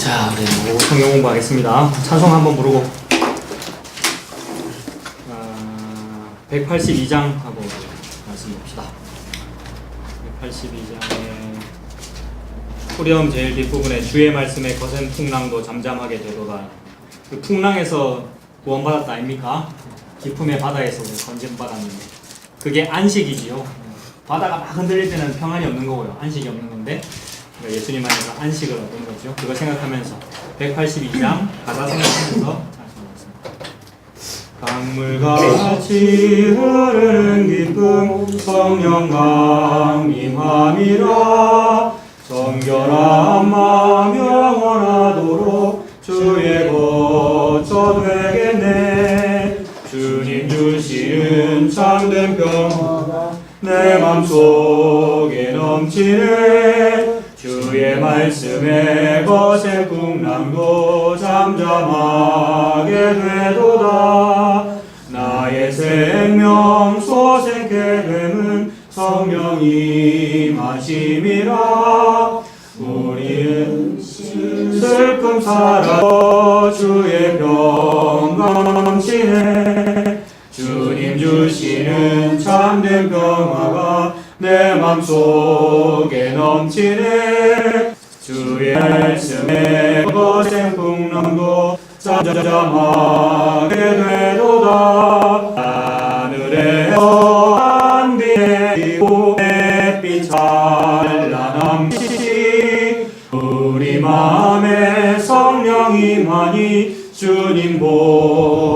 자, 우리 성경 공부하겠습니다. 찬송 한번 부르고 182장 하고 말씀 봅시다. 182장의 후렴 제일 뒷부분에 주의 말씀에 거센 풍랑도 잠잠하게 되도다. 그 풍랑에서 구원받았다 아닙니까? 기품의 바다에서 건짐받았는데 그게 안식이지요. 바다가 막 흔들릴 때는 평안이 없는 거고요. 안식이 없는 건데 예수님 안에서 안식을 얻은 거죠. 그거 생각하면서 182장 가사 생각하면서 강물같이 흐르는 기쁨 성령 강림함이라 정결한 마음 영원하도록 주의 거처 되겠네. 주님 주시는 참된 평화가 내 맘속에 넘치네. 주의 말씀에 거센 풍랑도 잠잠하게 되도다. 나의 생명 소생케 됨은 성령이 마심이라. 우리는 슬픔 사라져 주의 평강 넘치네. 주님 주시는 참된 평화가 내 맘속에 넘치네. 주의 말씀에 거센 풍랑도 잠잠하게 되도다. 하늘에서 한 비에 햇빛 찬란함시 우리 마음에 성령이 많이 주님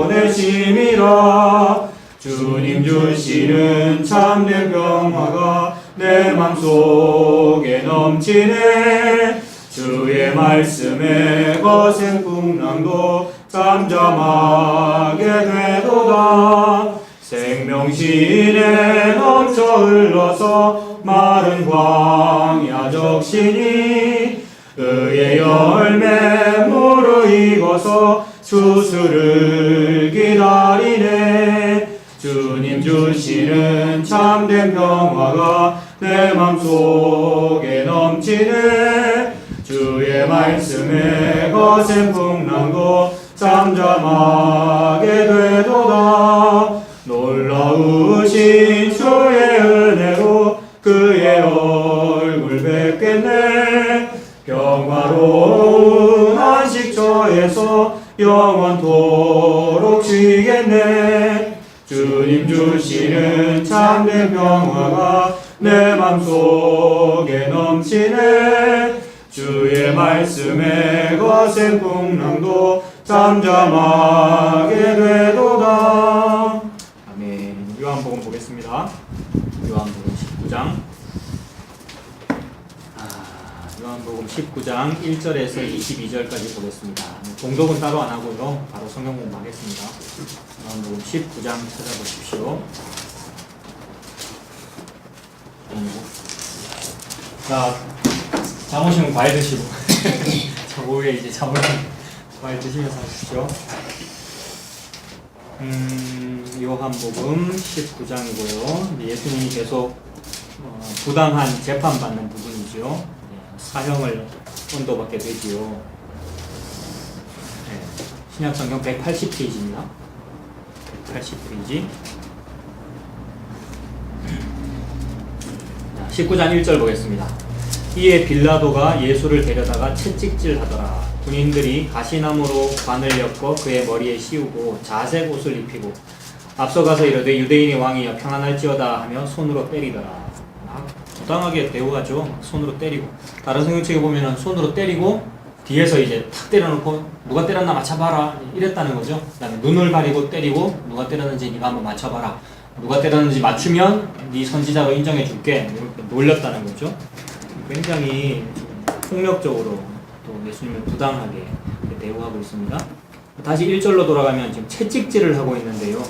보내심이라. 주님 주시는 참된 평화가 내 맘속에 넘치네. 주의 말씀에 거센 풍랑도 잠잠하게 되도다. 생명신에 넘쳐 흘러서 마른 광야 적신이 의의 열매 무르익어서 추수를 기다리네. 주님 주시는 참된 평화가 내 맘속에 넘치네. 주의 말씀에 거센 풍랑도 잠잠하게 되도다. 놀라우신 주의 은혜로 그의 얼굴 뵙겠네. 평화로운 안식처에서 영원토록 쉬겠네. 주님 주시는 참된 평화가 내 맘속에 넘치네. 주의 말씀에 거센 풍랑도 잠잠하게 되도다. 아멘. 요한복음 보겠습니다. 요한복음 19장. 요한복음 19장 1절에서 22절까지 보겠습니다. 동독은 따로 안 하고요. 바로 성경 공부하겠습니다. 요한복음 19장 찾아보십시오. 자, 잠오시면 과일 드시고 자, 오후에 이제 잠오시면 과일 드시면서 하십시오. 요한복음 19장이고요. 예수님이 계속 부당한 재판받는 부분이죠. 사형을 언도받게 되지요. 네, 신약성경 180페이지입니다. 180페이지. 19장 1절 보겠습니다. 이에 빌라도가 예수를 데려다가 채찍질하더라. 군인들이 가시나무로 관을 엮어 그의 머리에 씌우고 자색 옷을 입히고 앞서가서 이르되 유대인의 왕이여 평안할지어다 하며 손으로 때리더라. 부당하게 대우하죠. 손으로 때리고. 다른 성경책에 보면은 손으로 때리고 뒤에서 이제 탁 때려놓고 누가 때렸나 맞춰봐라 이랬다는 거죠. 그 다음에 눈을 가리고 때리고 누가 때렸는지 네가 한번 맞춰봐라. 누가 때렸는지 맞추면 네 선지자로 인정해 줄게. 이렇게 놀렸다는 거죠. 굉장히 폭력적으로 또 예수님을 부당하게 대우하고 있습니다. 다시 1절로 돌아가면 지금 채찍질을 하고 있는데요.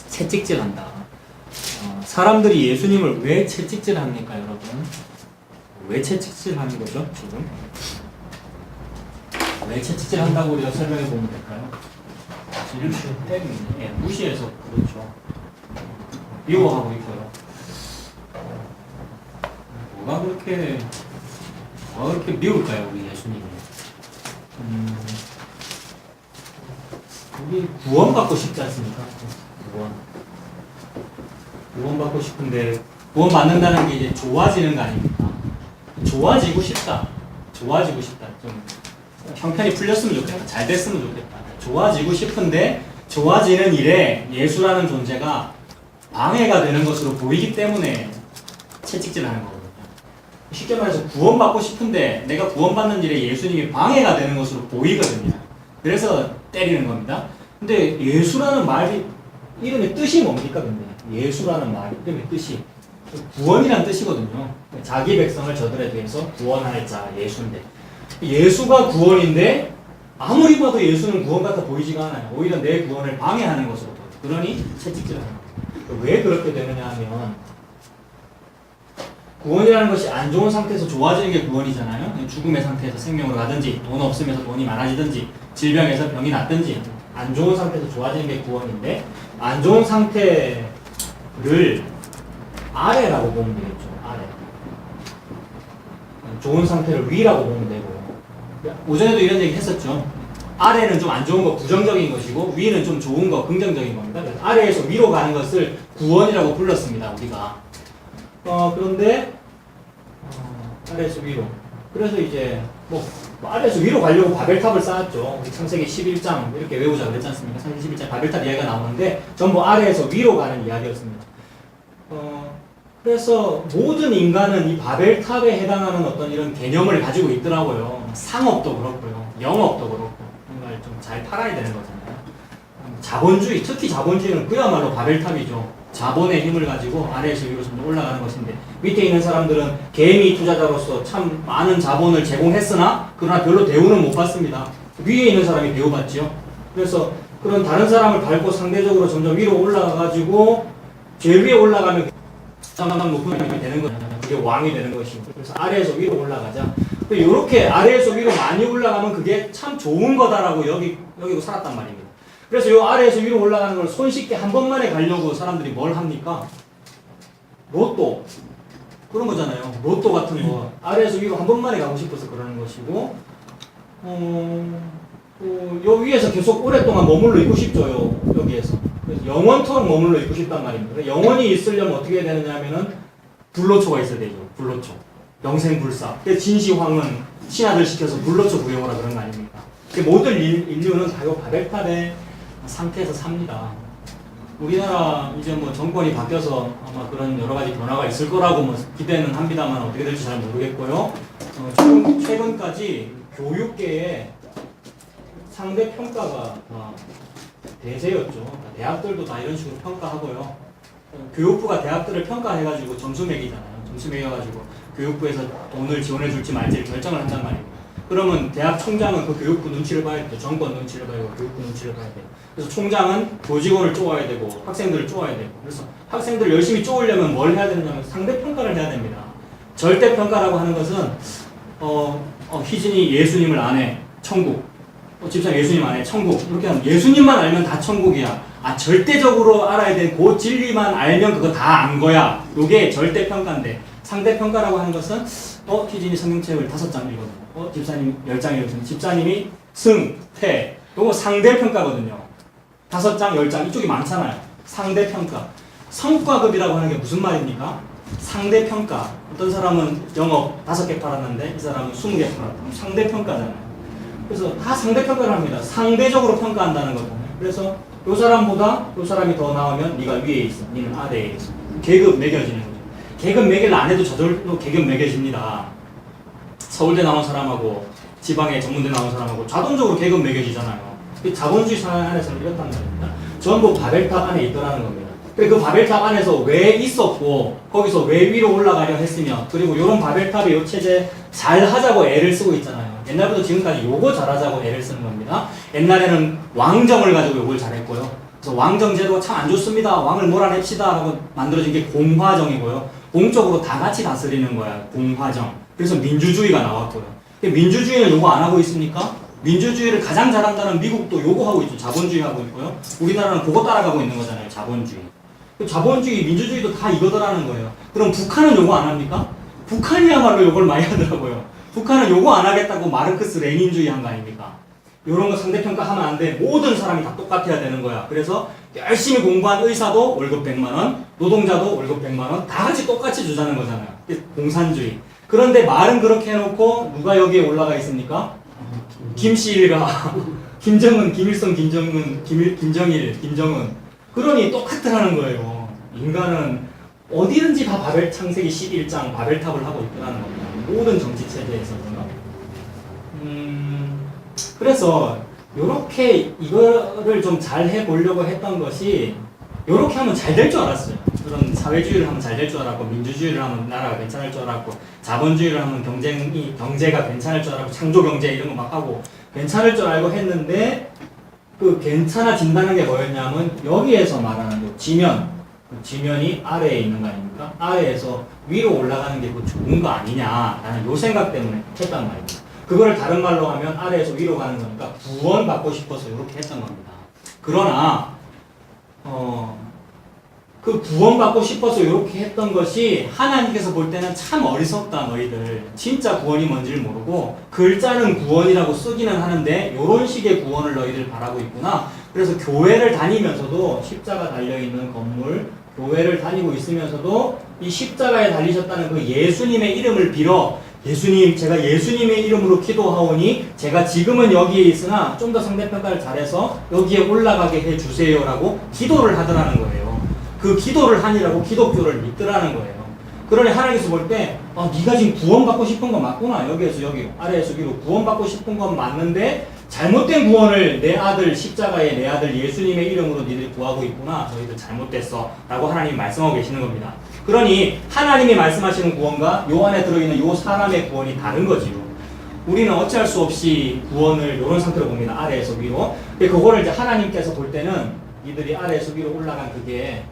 채찍질한다. 사람들이 예수님을 왜 채찍질합니까, 여러분? 왜 채찍질하는 거죠, 지금? 왜 채찍질한다고 우리가 설명해 보면 될까요? 때리는, 무시해서 그렇죠. 미워하고 있고요. 뭐가 그렇게 미울까요, 우리 예수님이? 우리 구원받고 싶지 않습니까? 구원받고 싶은데 구원받는다는 게 이제 좋아지는 거 아닙니까? 좋아지고 싶다. 좋아지고 싶다. 좀 형편이 풀렸으면 좋겠다. 잘 됐으면 좋겠다. 좋아지고 싶은데 좋아지는 일에 예수라는 존재가 방해가 되는 것으로 보이기 때문에 채찍질하는 거거든요. 쉽게 말해서 구원받고 싶은데 내가 구원받는 일에 예수님이 방해가 되는 것으로 보이거든요. 그래서 때리는 겁니다. 근데 예수라는 말이 이름의 뜻이 뭡니까? 근데 예수라는 말 이름의 뜻이 구원이란 뜻이거든요. 자기 백성을 저들에 대해서 구원할 자 예수인데 예수가 구원인데 아무리 봐도 예수는 구원 같아 보이지가 않아요. 오히려 내 구원을 방해하는 것으로 보여요. 그러니 채찍질하는 거예요. 왜 그렇게 되느냐 하면 구원이라는 것이 안 좋은 상태에서 좋아지는 게 구원이잖아요. 죽음의 상태에서 생명으로 가든지 돈 없으면서 돈이 많아지든지 질병에서 병이 낫든지 안 좋은 상태에서 좋아지는 게 구원인데 안 좋은 상태를 아래라고 보면 되겠죠. 아래. 좋은 상태를 위라고 보면 되고 오전에도 이런 얘기 했었죠. 아래는 좀 안 좋은 거 부정적인 것이고 위는 좀 좋은 거 긍정적인 겁니다. 그래서 아래에서 위로 가는 것을 구원이라고 불렀습니다. 우리가 그런데 아래에서 위로 그래서 이제 뭐 아래에서 위로 가려고 바벨탑을 쌓았죠. 우리 창세기 11장 이렇게 외우자 그랬지 않습니까? 창세기 11장 바벨탑 이야기가 나오는데 전부 아래에서 위로 가는 이야기였습니다. 그래서 모든 인간은 이 바벨탑에 해당하는 어떤 이런 개념을 가지고 있더라고요. 상업도 그렇고요. 영업도 그렇고 정말 좀 잘 팔아야 되는 거잖아요. 자본주의, 특히 자본주의는 그야말로 바벨탑이죠. 자본의 힘을 가지고 아래에서 위로 점점 올라가는 것인데 밑에 있는 사람들은 개미 투자자로서 참 많은 자본을 제공했으나 그러나 별로 대우는 못 받습니다. 위에 있는 사람이 대우받죠. 그래서 그런 다른 사람을 밟고 상대적으로 점점 위로 올라가가지고 제일 위에 올라가면 상당 높은 힘이 되는 거예요. 그게 왕이 되는 것이고 그래서 아래에서 위로 올라가자. 이렇게 아래에서 위로 많이 올라가면 그게 참 좋은 거다라고 여기고 살았단 말입니다. 그래서 이 아래에서 위로 올라가는 걸 손쉽게 한 번만에 가려고 사람들이 뭘 합니까? 로또 그런 거잖아요. 로또 같은 거 아래에서 위로 한 번만에 가고 싶어서 그러는 것이고 요 위에서 계속 오랫동안 머물러 있고 싶죠. 여기에서 그래서 영원토록 머물러 있고 싶단 말입니다. 영원히 있으려면 어떻게 해야 되느냐 하면은 불로초가 있어야 되죠. 불로초 영생불사. 진시황은 신하들 시켜서 불로초 구해오라 그런 거 아닙니까? 모든 인류는 다 이 바벨탑의 상태에서 삽니다. 우리나라 이제 뭐 정권이 바뀌어서 아마 그런 여러 가지 변화가 있을 거라고 뭐 기대는 합니다만 어떻게 될지 잘 모르겠고요. 최근까지 교육계에 상대 평가가 대세였죠. 대학들도 다 이런 식으로 평가하고요. 교육부가 대학들을 평가해가지고 점수 매기잖아요. 점수 매겨가지고 교육부에서 돈을 지원해 줄지 말지를 결정을 한단 말입니다. 그러면 대학 총장은 그 교육부 눈치를 봐야 돼요. 정권 눈치를 봐야 되고 교육부 눈치를 봐야 돼요. 그래서 총장은 교직원을 쪼아야 되고 학생들을 쪼아야 되고 그래서 학생들을 열심히 쪼으려면 뭘 해야 되느냐면 상대평가를 해야 됩니다. 절대평가라고 하는 것은 희진이 예수님을 아네 천국 집사님 예수님 아네 천국 이렇게 하면 예수님만 알면 다 천국이야. 절대적으로 알아야 돼. 그 진리만 알면 그거 다 안 거야. 요게 절대평가인데 상대평가라고 하는 것은 희진이 성경책을 5장 읽거든요. 집사님 10장 읽거든요. 집사님이 승, 패 요거 상대평가거든요. 5장, 10장 이쪽이 많잖아요. 상대평가. 성과급이라고 하는 게 무슨 말입니까? 상대평가. 어떤 사람은 영업 5개 팔았는데 이 사람은 20개 팔았다. 상대평가잖아요. 그래서 다 상대평가를 합니다. 상대적으로 평가한다는 거잖아요. 그래서 요 사람보다 요 사람이 더 나오면 네가 위에 있어. 니는 아래에 있어. 계급 매겨지는 거죠. 계급 매개를 안 해도 저절로 계급 매겨집니다. 서울대 나온 사람하고 지방에 전문대 나온 사람하고 자동적으로 계급 매겨지잖아요. 자본주의 사회 안에서는 이렇단 말입니다. 전부 바벨탑 안에 있더라는 겁니다. 그 바벨탑 안에서 왜 있었고 거기서 왜 위로 올라가려 했으며 그리고 이런 바벨탑의 요 체제 잘 하자고 애를 쓰고 있잖아요. 옛날부터 지금까지 요거 잘하자고 애를 쓰는 겁니다. 옛날에는 왕정을 가지고 요걸 잘했고요. 그래서 왕정 제도가 참 안 좋습니다. 왕을 몰아냅시다 라고 만들어진 게 공화정이고요. 공적으로 다 같이 다스리는 거야. 공화정. 그래서 민주주의가 나왔고요. 민주주의는 요거 안 하고 있습니까? 민주주의를 가장 잘한다는 미국도 요거 하고 있죠. 자본주의 하고 있고요. 우리나라는 그거 따라가고 있는 거잖아요. 자본주의. 자본주의, 민주주의도 다 이거더라는 거예요. 그럼 북한은 요거 안 합니까? 북한이야말로 요걸 많이 하더라고요. 북한은 요거 안 하겠다고 마르크스 레닌주의 한 거 아닙니까? 이런 거 상대평가하면 안 돼. 모든 사람이 다 똑같아야 되는 거야. 그래서 열심히 공부한 의사도 월급 100만 원, 노동자도 월급 100만 원, 다 같이 똑같이 주자는 거잖아요. 공산주의. 그런데 말은 그렇게 해놓고 누가 여기에 올라가 있습니까? 김씨 일가, 김정은, 김일성, 김정은, 김정일, 김정은. 그러니 똑같더라는 거예요. 인간은 어디든지 다 바벨 창세기 11장 바벨탑을 하고 있더라는 겁니다. 모든 정치 체제에서는. 그래서 요렇게 이거를 좀 잘 해보려고 했던 것이 요렇게 하면 잘 될 줄 알았어요. 그런 사회주의를 하면 잘 될 줄 알았고, 민주주의를 하면 나라가 괜찮을 줄 알았고, 자본주의를 하면 경제가 괜찮을 줄 알았고, 창조경제 이런 거 막 하고 괜찮을 줄 알고 했는데, 그 괜찮아진다는 게 뭐였냐면 여기에서 말하는 요 지면이 아래에 있는 거 아닙니까? 아래에서 위로 올라가는 게 좋은 거 아니냐라는 요 생각 때문에 했단 말입니다. 그거를 다른 말로 하면 아래에서 위로 가는 거니까 구원받고 싶어서 이렇게 했던 겁니다. 그러나 그 구원받고 싶어서 이렇게 했던 것이 하나님께서 볼 때는 참 어리석다 너희들. 진짜 구원이 뭔지를 모르고 글자는 구원이라고 쓰기는 하는데 이런 식의 구원을 너희들 바라고 있구나. 그래서 교회를 다니면서도 십자가 달려있는 건물, 교회를 다니고 있으면서도 이 십자가에 달리셨다는 그 예수님의 이름을 빌어 예수님, 제가 예수님의 이름으로 기도하오니 제가 지금은 여기에 있으나 좀 더 상대평가를 잘해서 여기에 올라가게 해주세요라고 기도를 하더라는 거예요. 그 기도를 하니라고 기독교를 믿더라는 거예요. 그러니 하나님께서 볼 때 네가 지금 구원받고 싶은 건 맞구나. 여기에서 여기로, 아래에서 위로 구원받고 싶은 건 맞는데 잘못된 구원을 내 아들 십자가에 내 아들 예수님의 이름으로 니들이 구하고 있구나. 너희들 잘못됐어 라고 하나님이 말씀하고 계시는 겁니다. 그러니 하나님이 말씀하시는 구원과 요 안에 들어있는 요 사람의 구원이 다른 거지요. 우리는 어찌할 수 없이 구원을 이런 상태로 봅니다. 아래에서 위로. 근데 그거를 이제 하나님께서 볼 때는 이들이 아래에서 위로 올라간 그게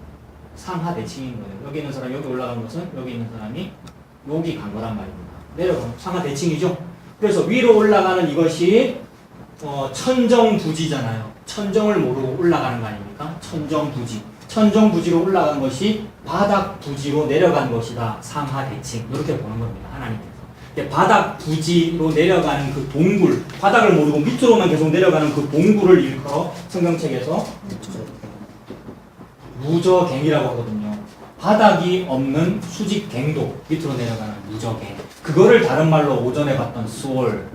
상하 대칭인 거예요. 여기 있는 사람이 여기 올라간 것은 여기 있는 사람이 여기 간 거란 말입니다. 내려가면 상하 대칭이죠. 그래서 위로 올라가는 이것이 천정부지잖아요. 천정을 모르고 올라가는 거 아닙니까? 천정부지. 천정부지로 올라간 것이 바닥부지로 내려간 것이다. 상하대칭. 이렇게 보는 겁니다. 하나님께서. 바닥부지로 내려가는 그 동굴, 바닥을 모르고 밑으로만 계속 내려가는 그 동굴을 일컬어 성경책에서 무저갱이라고 하거든요. 바닥이 없는 수직갱도, 밑으로 내려가는 무저갱. 그거를 다른 말로 오전에 봤던 수월,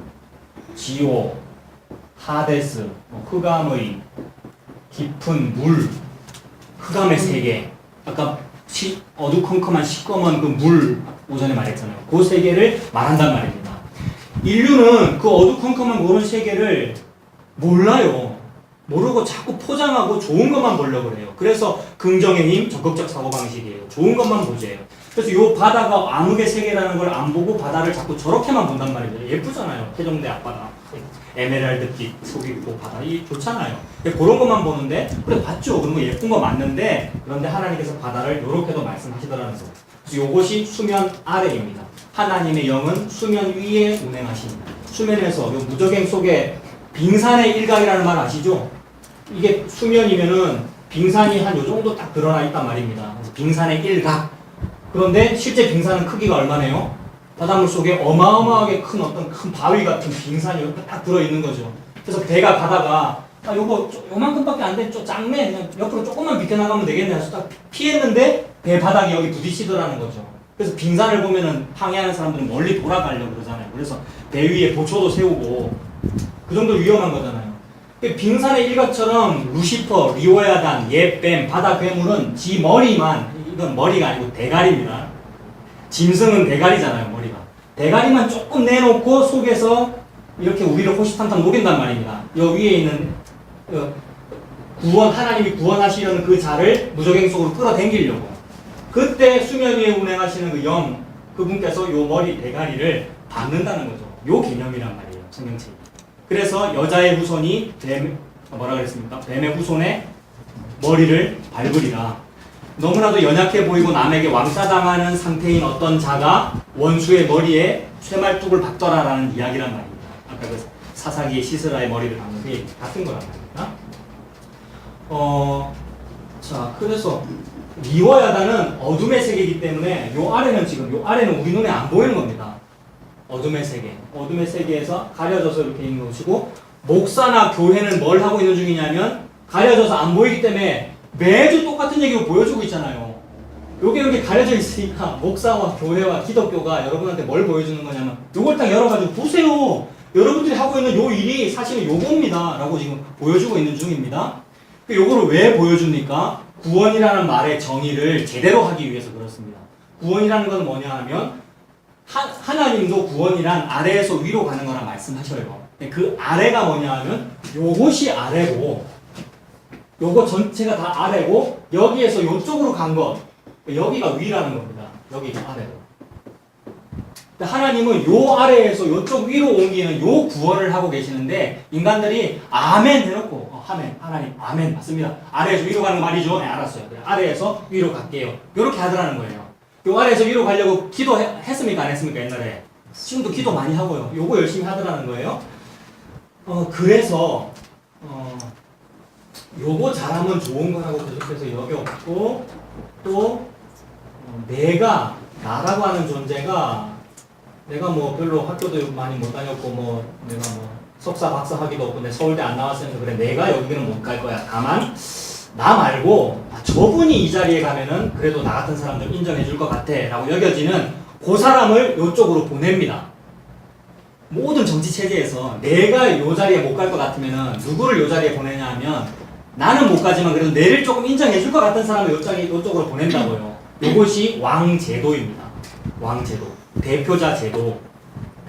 지오, 하데스, 흑암의 깊은 물, 흑암의 세계, 아까 어두컴컴한 시꺼먼 그 물 오전에 말했잖아요. 그 세계를 말한단 말입니다. 인류는 그 어두컴컴한 모른 세계를 몰라요. 모르고 자꾸 포장하고 좋은 것만 보려고 그래요. 그래서 긍정의 힘, 적극적 사고방식이에요. 좋은 것만 보재요. 그래서 이 바다가 암흑의 세계라는 걸 안 보고 바다를 자꾸 저렇게만 본단 말이죠. 예쁘잖아요. 태종대 앞바다. 에메랄드빛 속이 있고 바다 이 좋잖아요. 그런 것만 보는데 그래 봤죠. 그런 거 예쁜 거 맞는데 그런데 하나님께서 바다를 이렇게도 말씀하시더라는 거예요. 그래서 이것이 수면 아래입니다. 하나님의 영은 수면 위에 운행하십니다. 수면에서 이 무저갱 속에 빙산의 일각이라는 말 아시죠? 이게 수면이면은 빙산이 한 요 정도 딱 드러나 있단 말입니다. 그래서 빙산의 일각. 그런데 실제 빙산은 크기가 얼마네요? 바닷물 속에 어마어마하게 큰 어떤 큰 바위 같은 빙산이 이렇게 딱 들어있는 거죠. 그래서 배가 가다가 요거 요만큼밖에 안 돼, 좀 작네. 그냥 옆으로 조금만 비켜나가면 되겠네. 해서 딱 피했는데 배 바닥이 여기 부딪히더라는 거죠. 그래서 빙산을 보면은 항해하는 사람들은 멀리 돌아가려고 그러잖아요. 그래서 배 위에 보초도 세우고 그 정도 위험한 거잖아요. 빙산의 일각처럼 루시퍼, 리오야단, 옛뱀, 바다 괴물은 지 머리만, 이건 머리가 아니고 대가리입니다. 짐승은 대가리잖아요, 머리가. 대가리만 조금 내놓고 속에서 이렇게 우리를 호시탐탐 노린단 말입니다. 여기 위에 있는 하나님이 구원하시려는 그 자를 무저갱 속으로 끌어당기려고. 그때 수면 위에 운행하시는 그 영, 그분께서 요 머리 대가리를 받는다는 거죠. 요 개념이란 말이에요, 성경책이. 그래서 여자의 후손이 뭐라 그랬습니까? 뱀의 후손의 머리를 밟으리라. 너무나도 연약해 보이고 남에게 왕따당하는 상태인 어떤 자가 원수의 머리에 쇠말뚝을 박더라라는 이야기란 말입니다. 아까 그 사사기의 시스라의 머리를 박는 게 같은 거란 말입니다. 자, 그래서 리워야다는 어둠의 세계이기 때문에 요 아래는 우리 눈에 안 보이는 겁니다. 어둠의 세계. 어둠의 세계에서 가려져서 이렇게 있는 것이고 목사나 교회는 뭘 하고 있는 중이냐면 가려져서 안 보이기 때문에 매주 똑같은 얘기를 보여주고 있잖아요. 요게 이렇게 가려져 있으니까 목사와 교회와 기독교가 여러분한테 뭘 보여주는 거냐면 요걸 딱 열어가지고 보세요. 여러분들이 하고 있는 요 일이 사실은 요겁니다 라고 지금 보여주고 있는 중입니다. 요거를 왜 보여줍니까? 구원이라는 말의 정의를 제대로 하기 위해서 그렇습니다. 구원이라는 건 뭐냐 하면 하나님도 구원이란 아래에서 위로 가는 거라 말씀하셔요. 그 아래가 뭐냐 하면 요것이 아래고 요거 전체가 다 아래고 여기에서 요쪽으로 간 것 여기가 위라는 겁니다. 여기가 아래고 하나님은 요 아래에서 요쪽 위로 옮기는 요 구원을 하고 계시는데 인간들이 아멘 해놓고 아멘 하나님 아멘 맞습니다. 아래에서 위로 가는 거 말이죠. 네 알았어요. 아래에서 위로 갈게요. 요렇게 하더라는 거예요. 요 아래에서 위로 가려고 기도했습니까? 안 했습니까? 옛날에 지금도 기도 많이 하고요. 요거 열심히 하더라는 거예요. 그래서 요거 잘하면 좋은 거라고 계속해서 여겼고 또 내가 나라고 하는 존재가 내가 뭐 별로 학교도 많이 못 다녔고 뭐 내가 뭐 석사 박사 학위도 없고 내 서울대 안 나왔으니까 그래 내가 여기는 못 갈 거야. 다만 나 말고 저분이 이 자리에 가면은 그래도 나 같은 사람들 인정해 줄 것 같아 라고 여겨지는 그 사람을 요쪽으로 보냅니다. 모든 정치 체제에서 내가 요 자리에 못 갈 것 같으면은 누구를 요 자리에 보내냐 하면 나는 못 가지만 그래도 내를 조금 인정해 줄 것 같은 사람을 요쪽으로 보낸다고요. 이것이 왕제도입니다. 왕제도. 대표자 제도.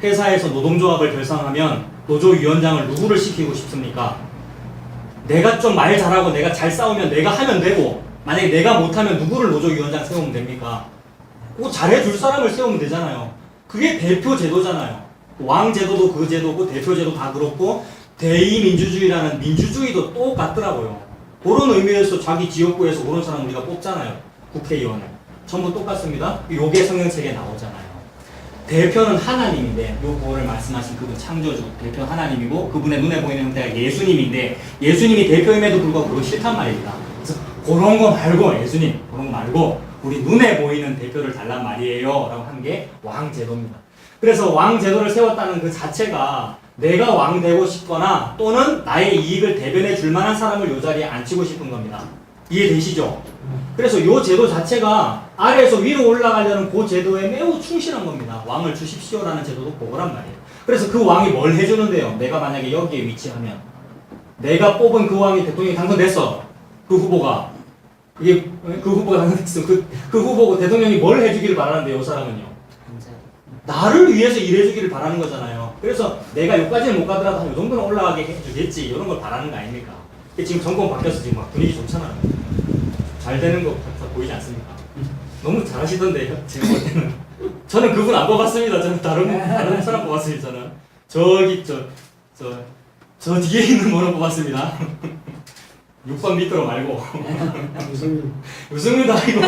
회사에서 노동조합을 결성하면 노조위원장을 누구를 시키고 싶습니까? 내가 좀 말 잘하고 내가 잘 싸우면 내가 하면 되고 만약에 내가 못하면 누구를 노조위원장 세우면 됩니까? 꼭 잘해줄 사람을 세우면 되잖아요. 그게 대표 제도잖아요. 왕제도도 그 제도고 대표제도 다 그렇고 대의민주주의라는 민주주의도 똑같더라고요. 그런 의미에서 자기 지역구에서 그런 사람 우리가 뽑잖아요. 국회의원을. 전부 똑같습니다. 요게 성경책에 나오잖아요. 대표는 하나님인데 요 구원을 말씀하신 그분 창조주 대표 하나님이고 그분의 눈에 보이는 형태가 예수님인데 예수님이 대표임에도 불구하고 그거 싫단 말입니다. 그래서 그런 거 말고 예수님 그런 거 말고 우리 눈에 보이는 대표를 달란 말이에요 라고 한 게 왕제도입니다. 그래서 왕제도를 세웠다는 그 자체가 내가 왕 되고 싶거나 또는 나의 이익을 대변해 줄 만한 사람을 요 자리에 앉히고 싶은 겁니다. 이해되시죠? 그래서 요 제도 자체가 아래에서 위로 올라가려는 그 제도에 매우 충실한 겁니다. 왕을 주십시오라는 제도도 그거란 말이에요. 그래서 그 왕이 뭘 해주는데요? 내가 만약에 여기에 위치하면 내가 뽑은 그 왕이 대통령이 당선됐어. 그 후보가 그 후보가 당선됐어. 그 후보고 대통령이 뭘 해주기를 바라는데요? 이 사람은요. 나를 위해서 일해주기를 바라는 거잖아요. 그래서 내가 여기까지는 못 가더라도 한 요 정도는 올라가게 해주겠지. 이런 걸 바라는 거 아닙니까? 지금 정권 바뀌어서 지금 막 분위기 좋잖아요. 잘 되는 거 보이지 않습니까? 너무 잘하시던데 제가 볼 때는. 저는 그분 안 뽑았습니다. 저는 다른 사람 뽑았습니다. 저는 저기 저 뒤에 있는 분을 뽑았습니다. 6번 밑으로 말고. 유승민도 아니고.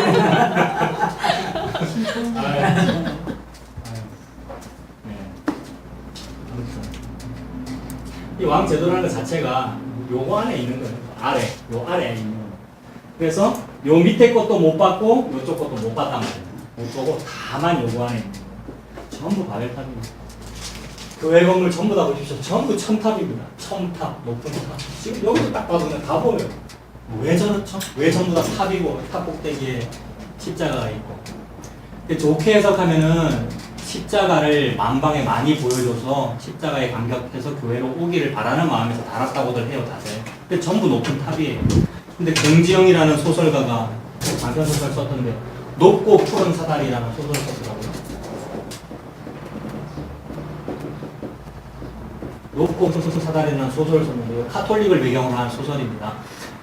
이 왕제도라는 것 자체가 요거 안에 있는 거예요. 요 아래에 있는 거예요. 그래서 요 밑에 것도 못 받고 요쪽 것도 못 받단 말이에요. 못 보고 다만 요거 안에 있는 거예요. 전부 바벨탑입니다. 교회 건물 전부 다 보십시오. 전부 첨탑입니다. 첨탑, 높은 탑. 지금 여기도 딱 봐도 그냥 다 보여요. 왜 저렇죠? 왜 전부 다 탑이고 탑 꼭대기에 십자가가 있고. 근데 좋게 해석하면은 십자가를 만방에 많이 보여줘서 십자가에 감격해서 교회로 오기를 바라는 마음에서 달았다고들 해요, 다들. 근데 전부 높은 탑이에요. 근데 공지영이라는 소설가가 장편소설 썼던데 높고 푸른 사다리라는 소설을 썼더라고요. 높고 푸른 사다리라는 소설을 썼는데요. 카톨릭을 배경으로 한 소설입니다.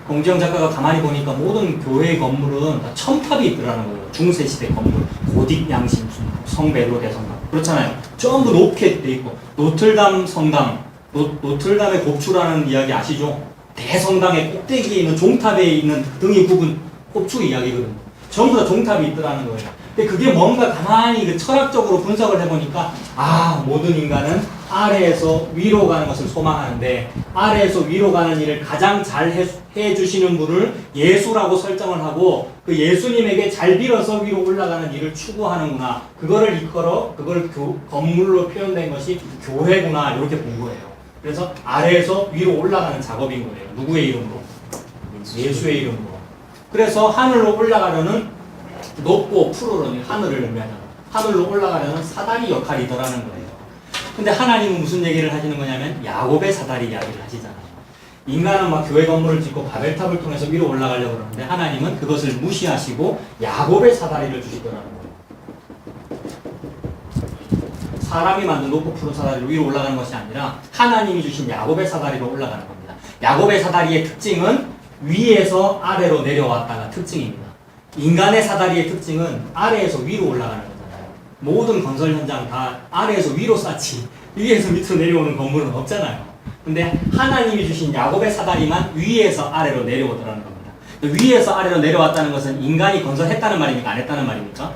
공지영 작가가 가만히 보니까 모든 교회의 건물은 다 첨탑이 있더라는 거예요. 중세시대 건물, 고딕 양심, 성베드로 대성당. 그렇잖아요. 전부 높게 돼 있고 노틀담 성당, 노틀담의 고추라는 이야기 아시죠? 대성당의 꼭대기에 있는 종탑에 있는 등이 굽은 꼽추 이야기거든요. 전부 다 종탑이 있더라는 거예요. 근데 그게 뭔가 가만히 그 철학적으로 분석을 해보니까 모든 인간은 아래에서 위로 가는 것을 소망하는데 아래에서 위로 가는 일을 가장 잘 해주시는 분을 예수라고 설정을 하고 그 예수님에게 잘 빌어서 위로 올라가는 일을 추구하는구나. 그거를 일컬어 그걸 건물로 표현된 것이 교회구나 이렇게 본 거예요. 그래서 아래에서 위로 올라가는 작업인 거예요. 누구의 이름으로? 예수의 이름으로. 그래서 하늘로 올라가려는 높고 푸르른 하늘을 의미하잖아. 하늘로 올라가려는 사다리 역할이더라는 거예요. 근데 하나님은 무슨 얘기를 하시는 거냐면 야곱의 사다리 이야기를 하시잖아요. 인간은 막 교회 건물을 짓고 바벨탑을 통해서 위로 올라가려고 그러는데 하나님은 그것을 무시하시고 야곱의 사다리를 주시더라는 거예요. 사람이 만든 높고 푸른 사다리로 위로 올라가는 것이 아니라 하나님이 주신 야곱의 사다리로 올라가는 겁니다. 야곱의 사다리의 특징은 위에서 아래로 내려왔다가 특징입니다. 인간의 사다리의 특징은 아래에서 위로 올라가는 거잖아요. 모든 건설 현장 다 아래에서 위로 쌓지 위에서 밑으로 내려오는 건물은 없잖아요. 근데 하나님이 주신 야곱의 사다리만 위에서 아래로 내려오더라는 겁니다. 위에서 아래로 내려왔다는 것은 인간이 건설했다는 말입니까? 안 했다는 말입니까?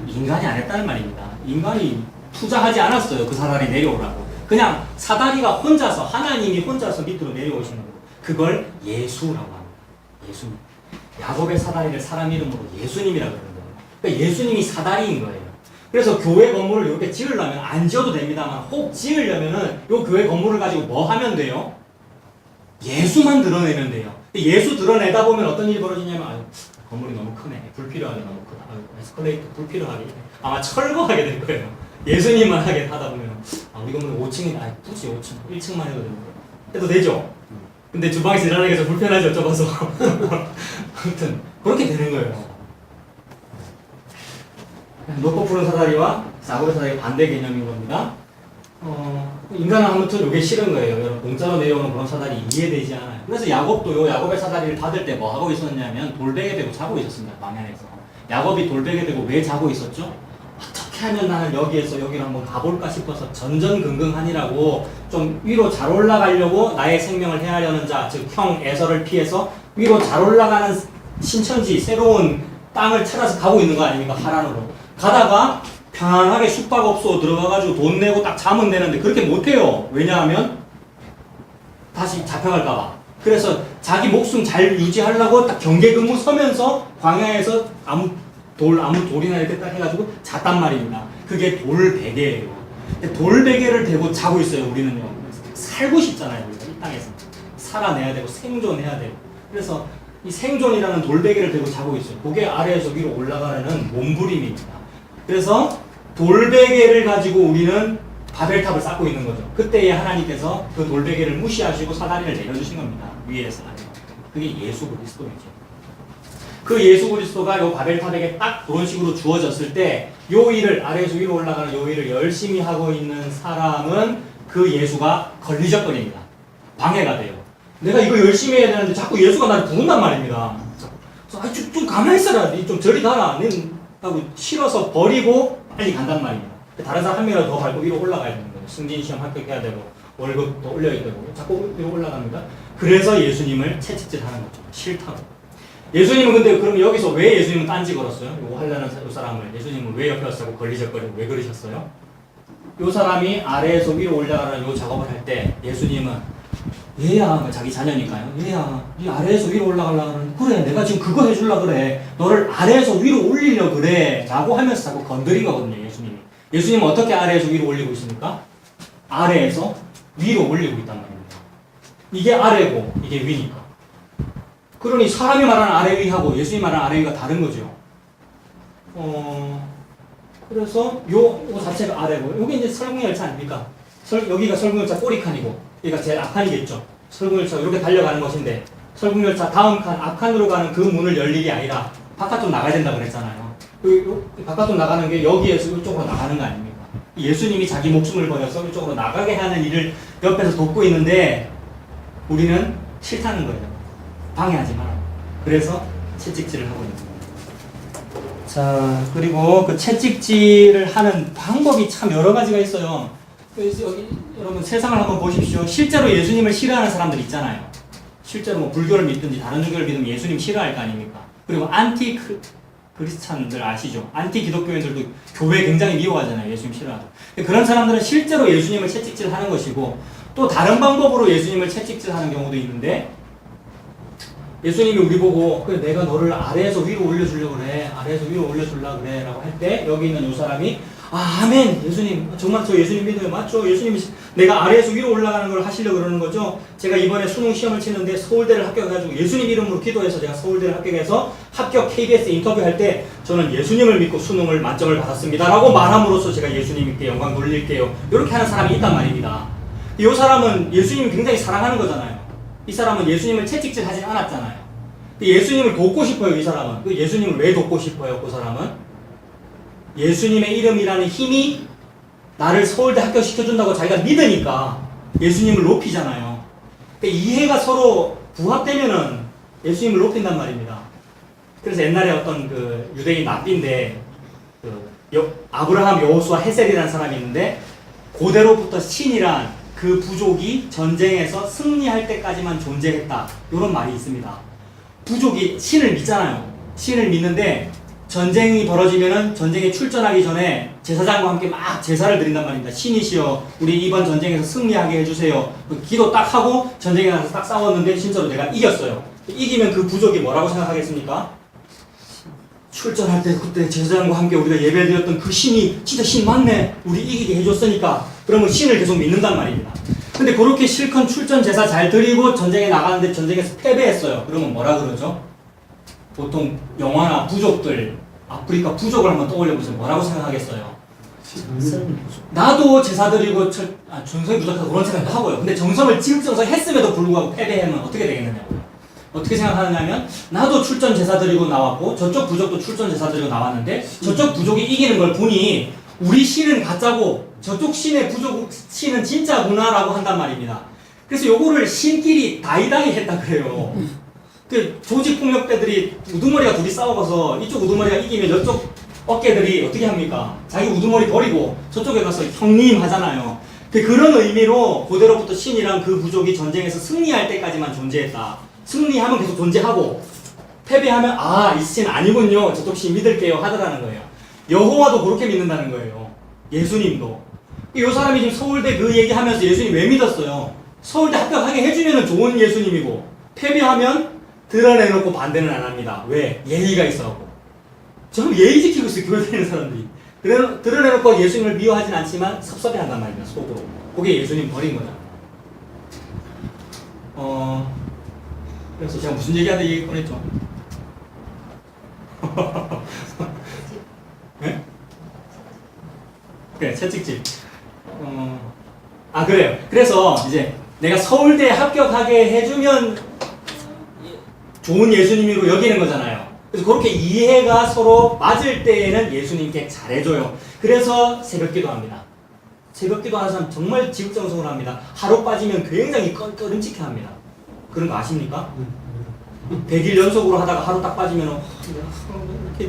인간이 안 했다는 말입니다. 인간이 투자하지 않았어요. 그 사다리 내려오라고. 그냥 사다리가 혼자서 하나님이 혼자서 밑으로 내려오시는 거고 그걸 예수라고 합니다. 예수님. 야곱의 사다리를 사람 이름으로 예수님이라고 그러는 거예요. 그러니까 예수님이 사다리인 거예요. 그래서 교회 건물을 이렇게 지으려면 안 지어도 됩니다만 혹 지으려면은 이 교회 건물을 가지고 뭐 하면 돼요? 예수만 드러내면 돼요. 예수 드러내다 보면 어떤 일이 벌어지냐면 아유, 건물이 너무 크네. 불필요하게 너무 크다. 아유, 에스컬레이터 불필요하게. 아마 철거하게 될 거예요. 예수님만 하게 하다 보면 우리 건물 5층이 굳이 5층, 1층만 해도 되는 거예요. 해도 되죠? 근데 주방에서 일하는 게 좀 불편하죠, 좁아서. 아무튼 그렇게 되는 거예요. 높고 푸른 사다리와 야곱의 사다리 반대 개념인 겁니다. 인간은 아무튼 이게 싫은 거예요. 여러분 공짜로 내려오는 그런 사다리 이해되지 않아요. 그래서 야곱도요, 야곱의 사다리를 받을 때 뭐 하고 있었냐면 돌베개 대고 자고 있었습니다. 방향에서. 야곱이 돌베개 대고 왜 자고 있었죠? 어떻게 하면 나는 여기에서 여기로 한번 가볼까 싶어서 전전긍긍하니라고 좀 위로 잘 올라가려고 나의 생명을 헤아려는 자, 즉 형 에서를 피해서 위로 잘 올라가는 신천지 새로운 땅을 찾아서 가고 있는 거 아닙니까? 하란으로. 가다가 편안하게 숙박업소 들어가가지고 돈 내고 딱 자면 되는데 그렇게 못해요. 왜냐하면 다시 잡혀갈까봐. 그래서 자기 목숨 잘 유지하려고 딱 경계근무 서면서 광야에서 아무 돌이나 이렇게 딱 해가지고 잤단 말입니다. 그게 돌베개예요. 돌베개를 대고 자고 있어요. 우리는요. 살고 싶잖아요. 우리가 이 땅에서. 살아내야 되고 생존해야 되고. 그래서 이 생존이라는 돌베개를 대고 자고 있어요. 그게 아래에서 위로 올라가는 몸부림입니다. 그래서 돌베개를 가지고 우리는 바벨탑을 쌓고 있는 거죠. 그때에 하나님께서 그 돌베개를 무시하시고 사다리를 내려주신 겁니다. 위에서 아래로. 그게 예수 그리스도이죠. 그 예수 그리스도가 요 바벨탑에게 딱 그런 식으로 주어졌을 때 요 일을 아래에서 위로 올라가는 요 일을 열심히 하고 있는 사람은 그 예수가 걸리적거립니다. 방해가 돼요. 내가 이거 열심히 해야 되는데 자꾸 예수가 나를 부른단 말입니다. 좀 가만히 있어라. 좀 저리 가라. 하고 싫어서 버리고 빨리 간단 말입니다. 다른 사람 한 명이라도 더 밟고 위로 올라가야 되는 거예요. 승진시험 합격해야 되고 월급도 올려야 되고 자꾸 위로 올라갑니다. 그래서 예수님을 채찍질 하는 거죠. 싫다고. 예수님은 근데 그럼 여기서 왜 예수님은 딴지 걸었어요? 요거 하려는 요 사람을 예수님은 왜 옆에 와서 걸리적거리고 왜 그러셨어요? 요 사람이 아래에서 위로 올라가는 요 작업을 할 때 예수님은 얘야, 자기 자녀니까요. 얘야, 네 아래에서 위로 올라가려고 그러는 그래, 내가 지금 그거 해주려고 그래. 너를 아래에서 위로 올리려고 그래. 라고 하면서 자꾸 건드린 거거든요, 예수님이. 예수님은 어떻게 아래에서 위로 올리고 있습니까? 아래에서 위로 올리고 있단 말입니다. 이게 아래고, 이게 위니까. 그러니 사람이 말하는 아래 위하고 예수님이 말하는 아래 위가 다른 거죠. 그래서 요 자체가 아래고, 요게 이제 설국열차 아닙니까? 여기가 설국열차 꼬리칸이고, 여기가 제일 앞칸이겠죠. 설국열차가 이렇게 달려가는 것인데, 설국열차 다음 칸, 앞칸으로 가는 그 문을 열릴 게 아니라, 바깥으로 나가야 된다고 그랬잖아요. 바깥으로 나가는 게 여기에서 이쪽으로 나가는 거 아닙니까? 예수님이 자기 목숨을 버려서 이쪽으로 나가게 하는 일을 옆에서 돕고 있는데, 우리는 싫다는 거예요. 방해하지 마라. 그래서 채찍질을 하고 있는 거예요. 자, 그리고 그 채찍질을 하는 방법이 참 여러 가지가 있어요. 여기 여러분 세상을 한번 보십시오. 실제로 예수님을 싫어하는 사람들 있잖아요. 실제로 뭐 불교를 믿든지 다른 종교를 믿으면 예수님 싫어할 거 아닙니까? 그리고 안티 크리스찬들 아시죠? 안티 기독교인들도 교회 굉장히 미워하잖아요. 예수님 싫어하죠. 그런 사람들은 실제로 예수님을 채찍질하는 것이고 또 다른 방법으로 예수님을 채찍질하는 경우도 있는데 예수님이 우리 보고 그래 내가 너를 아래에서 위로 올려주려고 그래. 아래에서 위로 올려주려고 그래 라고 할 때 여기 있는 이 사람이 아멘. 예수님 정말 저 예수님 믿어요. 맞죠? 예수님이 내가 아래에서 위로 올라가는 걸 하시려고 그러는 거죠. 제가 이번에 수능 시험을 치는데 서울대를 합격해가지고 예수님 이름으로 기도해서 제가 서울대를 합격해서 합격 KBS 인터뷰할 때 저는 예수님을 믿고 수능을 만점을 받았습니다 라고 말함으로써 제가 예수님께 영광 돌릴게요. 이렇게 하는 사람이 있단 말입니다. 이 사람은 예수님을 굉장히 사랑하는 거잖아요. 이 사람은 예수님을 채찍질 하지 않았잖아요. 예수님을 돕고 싶어요. 이 사람은. 그 예수님을 왜 돕고 싶어요? 그 사람은 예수님의 이름이라는 힘이 나를 서울대 합격시켜준다고 자기가 믿으니까 예수님을 높이잖아요. 그러니까 이해가 서로 부합되면은 예수님을 높인단 말입니다. 그래서 옛날에 어떤 그 유대인 랍비인데 아브라함, 여호수아, 헤셀이라는 사람이 있는데 고대로부터 신이란 그 부족이 전쟁에서 승리할 때까지만 존재했다. 이런 말이 있습니다. 부족이 신을 믿잖아요. 신을 믿는데 전쟁이 벌어지면은 전쟁에 출전하기 전에 제사장과 함께 막 제사를 드린단 말입니다. 신이시여 우리 이번 전쟁에서 승리하게 해주세요. 기도 딱 하고 전쟁에 나가서 딱 싸웠는데 진짜로 내가 이겼어요. 이기면 그 부족이 뭐라고 생각하겠습니까? 출전할 때 그때 제사장과 함께 우리가 예배드렸던 그 신이 진짜 신 맞네. 우리 이기게 해줬으니까. 그러면 신을 계속 믿는단 말입니다. 근데 그렇게 실컷 출전 제사 잘 드리고 전쟁에 나가는데 전쟁에서 패배했어요. 그러면 뭐라 그러죠? 보통 영화나 부족들, 아프리카 부족을 한번 떠올려보세요. 뭐라고 생각하겠어요? 나도 제사 드리고 정성이 부족해서 그런 생각도 하고요. 근데 정성을 지극정성 했음에도 불구하고 패배하면 어떻게 되겠느냐고요. 어떻게 생각하느냐면 나도 출전 제사 드리고 나왔고 저쪽 부족도 출전 제사 드리고 나왔는데 저쪽 부족이 이기는 걸 보니 우리 신은 가짜고 저쪽 신의 부족 신은 진짜구나라고 한단 말입니다. 그래서 요거를 신끼리 다이다이 했다 그래요. 그 조직폭력배들이 우두머리가 둘이 싸워서 이쪽 우두머리가 이기면 저쪽 어깨들이 어떻게 합니까? 자기 우두머리 버리고 저쪽에 가서 형님 하잖아요. 그런 의미로 고대로부터 신이란 그 부족이 전쟁에서 승리할 때까지만 존재했다. 승리하면 계속 존재하고 패배하면 이 신 아니군요. 저쪽 신 믿을게요 하더라는 거예요. 여호와도 그렇게 믿는다는 거예요. 예수님도. 이 사람이 지금 서울대 그 얘기하면서 예수님 왜 믿었어요? 서울대 합격하게 해주면 좋은 예수님이고 패배하면 드러내놓고 반대는 안 합니다. 왜? 예의가 있어갖고. 좀 예의 지키고 있어요. 교회 다니는 사람들이. 드러내놓고 예수님을 미워하진 않지만 섭섭해한단 말입니다. 속으로. 그게 예수님 버린 거죠. 그래서 제가 무슨 얘기하다 얘기 꺼냈죠? 네? 그래, 채찍질. 그래요. 그래서 이제 내가 서울대 합격하게 해주면 좋은 예수님으로 여기는 거잖아요. 그래서 그렇게 이해가 서로 맞을 때에는 예수님께 잘해줘요. 그래서 새벽 기도합니다. 새벽 기도하는 사람 정말 지극정성으로 합니다. 하루 빠지면 굉장히 꺼림칙해 합니다. 그런 거 아십니까? 100일 연속으로 하다가 하루 딱 빠지면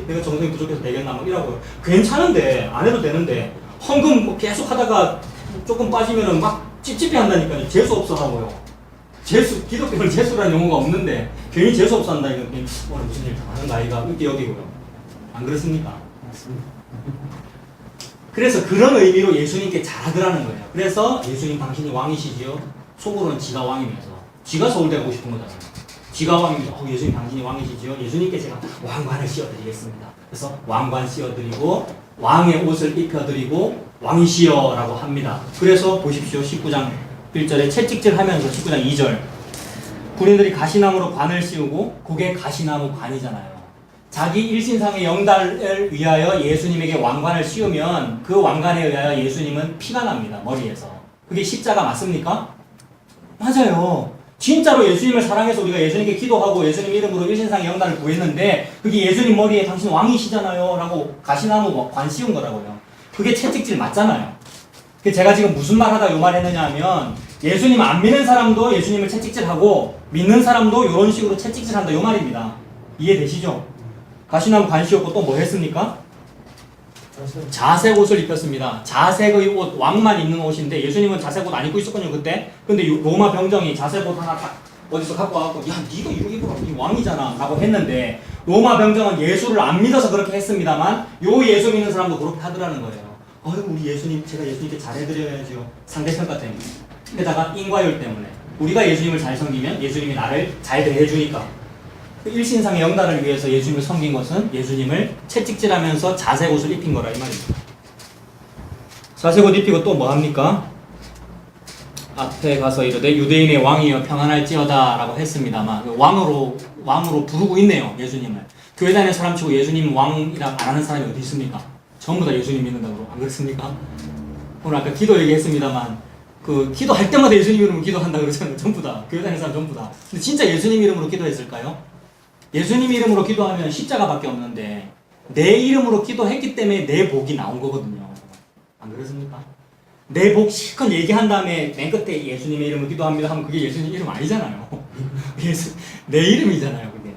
내가 정성이 부족해서 되겠나 막 이러고요. 괜찮은데 안 해도 되는데 헌금 뭐 계속 하다가 조금 빠지면 막 찝찝해 한다니까요. 재수 없어 하고요. 기독교는 재수라는 용어가 없는데 괜히 재수 없어 한다 이거 오늘 무슨 일 당하는 아이가 이렇게 여기고요. 안 그렇습니까? 맞습니다. 그래서 그런 의미로 예수님께 잘하더라는 거예요. 그래서 예수님 당신이 왕이시지요? 속으로는 지가 왕이면서 지가 서울대 가고 싶은 거잖아요. 지가 왕이면서 예수님 당신이 왕이시지요? 예수님께 제가 왕관을 씌워드리겠습니다. 그래서 왕관 씌워드리고 왕의 옷을 입혀드리고 왕이시여 라고 합니다. 그래서 보십시오. 19장 1절에 채찍질 하면서 19장 2절 군인들이 가시나무로 관을 씌우고 그게 가시나무 관이잖아요. 자기 일신상의 영달을 위하여 예수님에게 왕관을 씌우면 그 왕관에 의하여 예수님은 피가 납니다. 머리에서. 그게 십자가 맞습니까? 맞아요. 진짜로 예수님을 사랑해서 우리가 예수님께 기도하고 예수님 이름으로 일신상의 영달을 구했는데 그게 예수님 머리에 당신 왕이시잖아요 라고 가시나무 관 씌운 거라고요. 그게 채찍질 맞잖아요. 제가 지금 무슨 말 하다 요 말 했느냐 하면 예수님 안 믿는 사람도 예수님을 채찍질하고 믿는 사람도 이런 식으로 채찍질한다 요 말입니다. 이해되시죠? 가시나무 관 씌웠고 또 뭐 했습니까? 자색 옷을 입혔습니다. 자색의 옷, 왕만 입는 옷인데 예수님은 자색 옷 안 입고 있었거든요 그때. 근데 로마 병정이 자색 옷 하나 딱 어디서 갖고 와갖고 야 니가 이거 입으라 이 왕이잖아 라고 했는데 로마 병정은 예수를 안 믿어서 그렇게 했습니다만 요 예수 믿는 사람도 그렇게 하더라는 거예요. 우리 예수님 제가 예수님께 잘해드려야죠. 상대평가 때문에. 게다가 인과율 때문에 우리가 예수님을 잘 섬기면 예수님이 나를 잘 대해주니까 일신상의 영달을 위해서 예수님을 섬긴 것은 예수님을 채찍질하면서 자색 옷을 입힌 거라 이 말입니다. 자색 옷 입히고 또 뭐 합니까? 앞에 가서 이르되 유대인의 왕이여 평안할지어다 라고 했습니다만 왕으로 부르고 있네요. 예수님을. 교회 다니는 사람 치고 예수님 왕이라 안 하는 사람이 어디 있습니까? 전부 다 예수님 믿는다고 안 그렇습니까? 오늘 아까 기도 얘기했습니다만 그 기도할 때마다 예수님 이름으로 기도한다 그러잖아요. 전부 다. 교회 다니는 사람 전부 다. 근데 진짜 예수님 이름으로 기도했을까요? 예수님 이름으로 기도하면 십자가밖에 없는데 내 이름으로 기도했기 때문에 내 복이 나온 거거든요. 안 그렇습니까? 내 복 실컷 얘기한 다음에 맨 끝에 예수님의 이름으로 기도합니다 하면 그게 예수님 이름 아니잖아요. 내 이름이잖아요, 그게.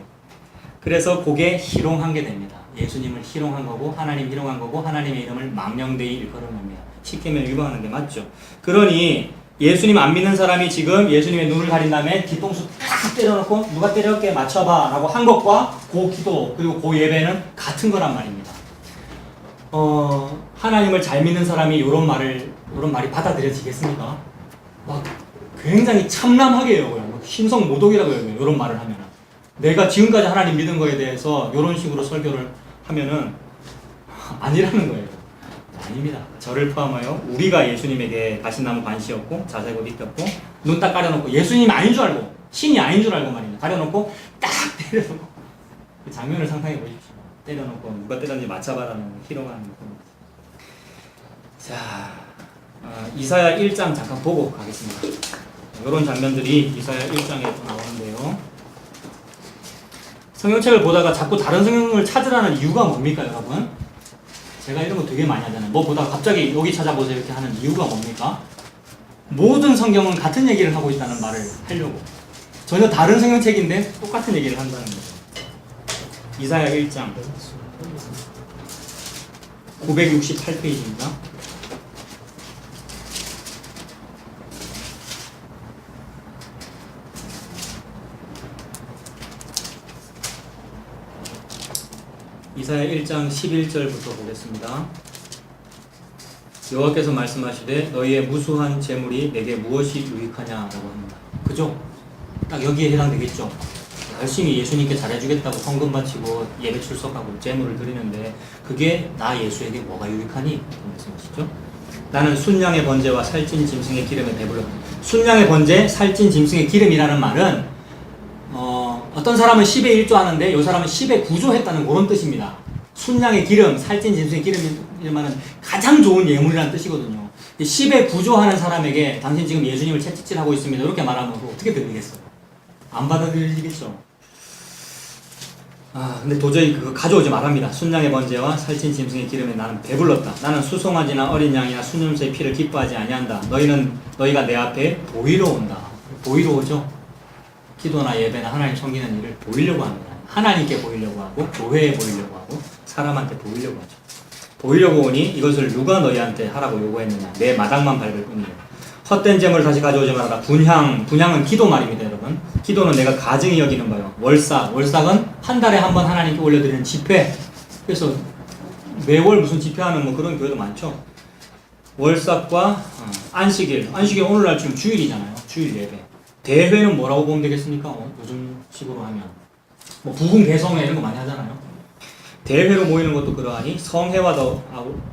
그래서 그게 희롱한 게 됩니다. 예수님을 희롱한 거고 하나님 희롱한 거고 하나님의 이름을 망령되이 일컬은 겁니다. 쉽게 면 위반하는 게 맞죠. 그러니 예수님 안 믿는 사람이 지금 예수님의 눈을 가린 다음에 뒤통수 딱 때려놓고 누가 때렸게 맞춰봐 라고 한 것과 그 기도 그리고 그 예배는 같은 거란 말입니다. 하나님을 잘 믿는 사람이 이런 말이 받아들여지겠습니까? 막 굉장히 참람하게 여겨요. 신성모독이라고 여겨요. 이런 말을 하면은. 내가 지금까지 하나님 믿은 거에 대해서 이런 식으로 설교를 하면은 아니라는 거예요. 아닙니다. 저를 포함하여 우리가 예수님에게 가시나무 반시였고 자색 옷 입혔고 눈 딱 가려놓고 예수님이 아닌 줄 알고 신이 아닌 줄 알고 말입니다. 가려놓고 딱 때려놓고 그 장면을 상상해 보십시오. 때려놓고 누가 때렸는지 맞춰봐라는 희롱하는 겁니다. 자, 이사야 1장 잠깐 보고 가겠습니다. 이런 장면들이 이사야 1장에 또 나오는데요. 성경책을 보다가 자꾸 다른 성경을 찾으라는 이유가 뭡니까, 여러분? 제가 이런 거 되게 많이 하잖아요. 뭐 보다가 갑자기 여기 찾아보세요 이렇게 하는 이유가 뭡니까? 모든 성경은 같은 얘기를 하고 있다는 말을 하려고. 전혀 다른 성경책인데 똑같은 얘기를 한다는 거죠. 이사야 1장 968페이지입니다. 이사야 1장 11절부터 보겠습니다. 여호와께서 말씀하시되 너희의 무수한 재물이 내게 무엇이 유익하냐라고 합니다. 그죠? 딱 여기에 해당되겠죠. 열심히 예수님께 잘해주겠다고 헌금 바치고 예배 출석하고 재물을 드리는데 그게 나 예수에게 뭐가 유익하니? 말씀하시죠. 나는 순양의 번제와 살찐 짐승의 기름에 배불렀다. 순양의 번제, 살찐 짐승의 기름이라는 말은 어떤 사람은 10의 1조 하는데 이 사람은 10의 9조 했다는 그런 뜻입니다. 순양의 기름, 살찐 짐승의 기름이라는 가장 좋은 예물이라는 뜻이거든요. 10의 9조 하는 사람에게 당신 지금 예수님을 채찍질하고 있습니다. 이렇게 말하면 어떻게 들리겠어요? 안 받아들이겠죠. 근데 도저히 그거 가져오지 말합니다. 순양의 번제와 살찐 짐승의 기름에 나는 배불렀다. 나는 수송아지나 어린 양이나 순염소의 피를 기뻐하지 아니한다. 너희가 내 앞에 보이러 온다. 보이러 오죠. 기도나 예배나 하나님 섬기는 일을 보이려고 합니다. 하나님께 보이려고 하고 교회에 보이려고 하고 사람한테 보이려고 하죠. 보이려고 오니 이것을 누가 너희한테 하라고 요구했느냐. 내 마당만 밟을 뿐이에요. 헛된 재물을 다시 가져오지 말아라. 분향은 기도 말입니다, 여러분. 기도는 내가 가증히 여기는 바요. 월삭은 한 달에 한 번 하나님께 올려드리는 집회. 그래서 매월 무슨 집회하는 뭐 그런 교회도 많죠. 월삭과 안식일 오늘날 지금 주일이잖아요. 주일 예배. 대회는 뭐라고 보면 되겠습니까? 요즘 식으로 하면 뭐 부흥 대성회 이런 거 많이 하잖아요. 대회로 모이는 것도 그러하니 성회와도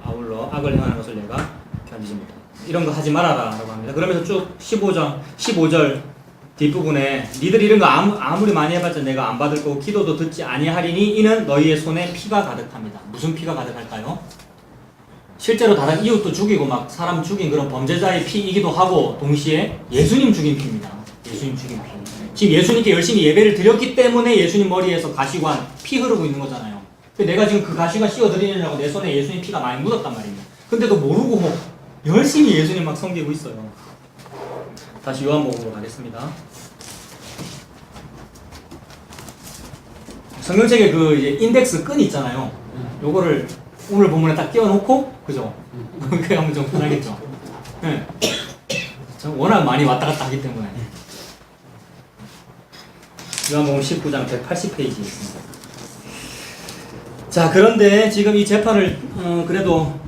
아울러 악을 행하는 것을 내가 견디지 못한다. 이런 거 하지 말아라 라고 합니다. 그러면서 쭉 15절 뒷부분에 니들 이런 거 아무리 많이 해봤자 내가 안 받을 거고 기도도 듣지 아니하리니 이는 너희의 손에 피가 가득합니다. 무슨 피가 가득할까요? 실제로 다른 이웃도 죽이고 막 사람 죽인 그런 범죄자의 피이기도 하고 동시에 예수님 죽인 피입니다. 예수님 죽인 피. 지금 예수님께 열심히 예배를 드렸기 때문에 예수님 머리에서 가시관 피 흐르고 있는 거잖아요. 내가 지금 그 가시관 씌워드리느라고 내 손에 예수님 피가 많이 묻었단 말입니다. 근데도 모르고 열심히 예수님 막 섬기고 있어요. 다시 요한복음으로 가겠습니다. 성경책에 그 이제 인덱스 끈 있잖아요. 요거를 오늘 본문에 딱 끼워놓고, 그죠? 그렇게 하면 좀 편하겠죠. 네. 워낙 많이 왔다 갔다 하기 때문에. 요한복음 19장 180페이지 있습니다. 자, 그런데 지금 이 재판을, 그래도,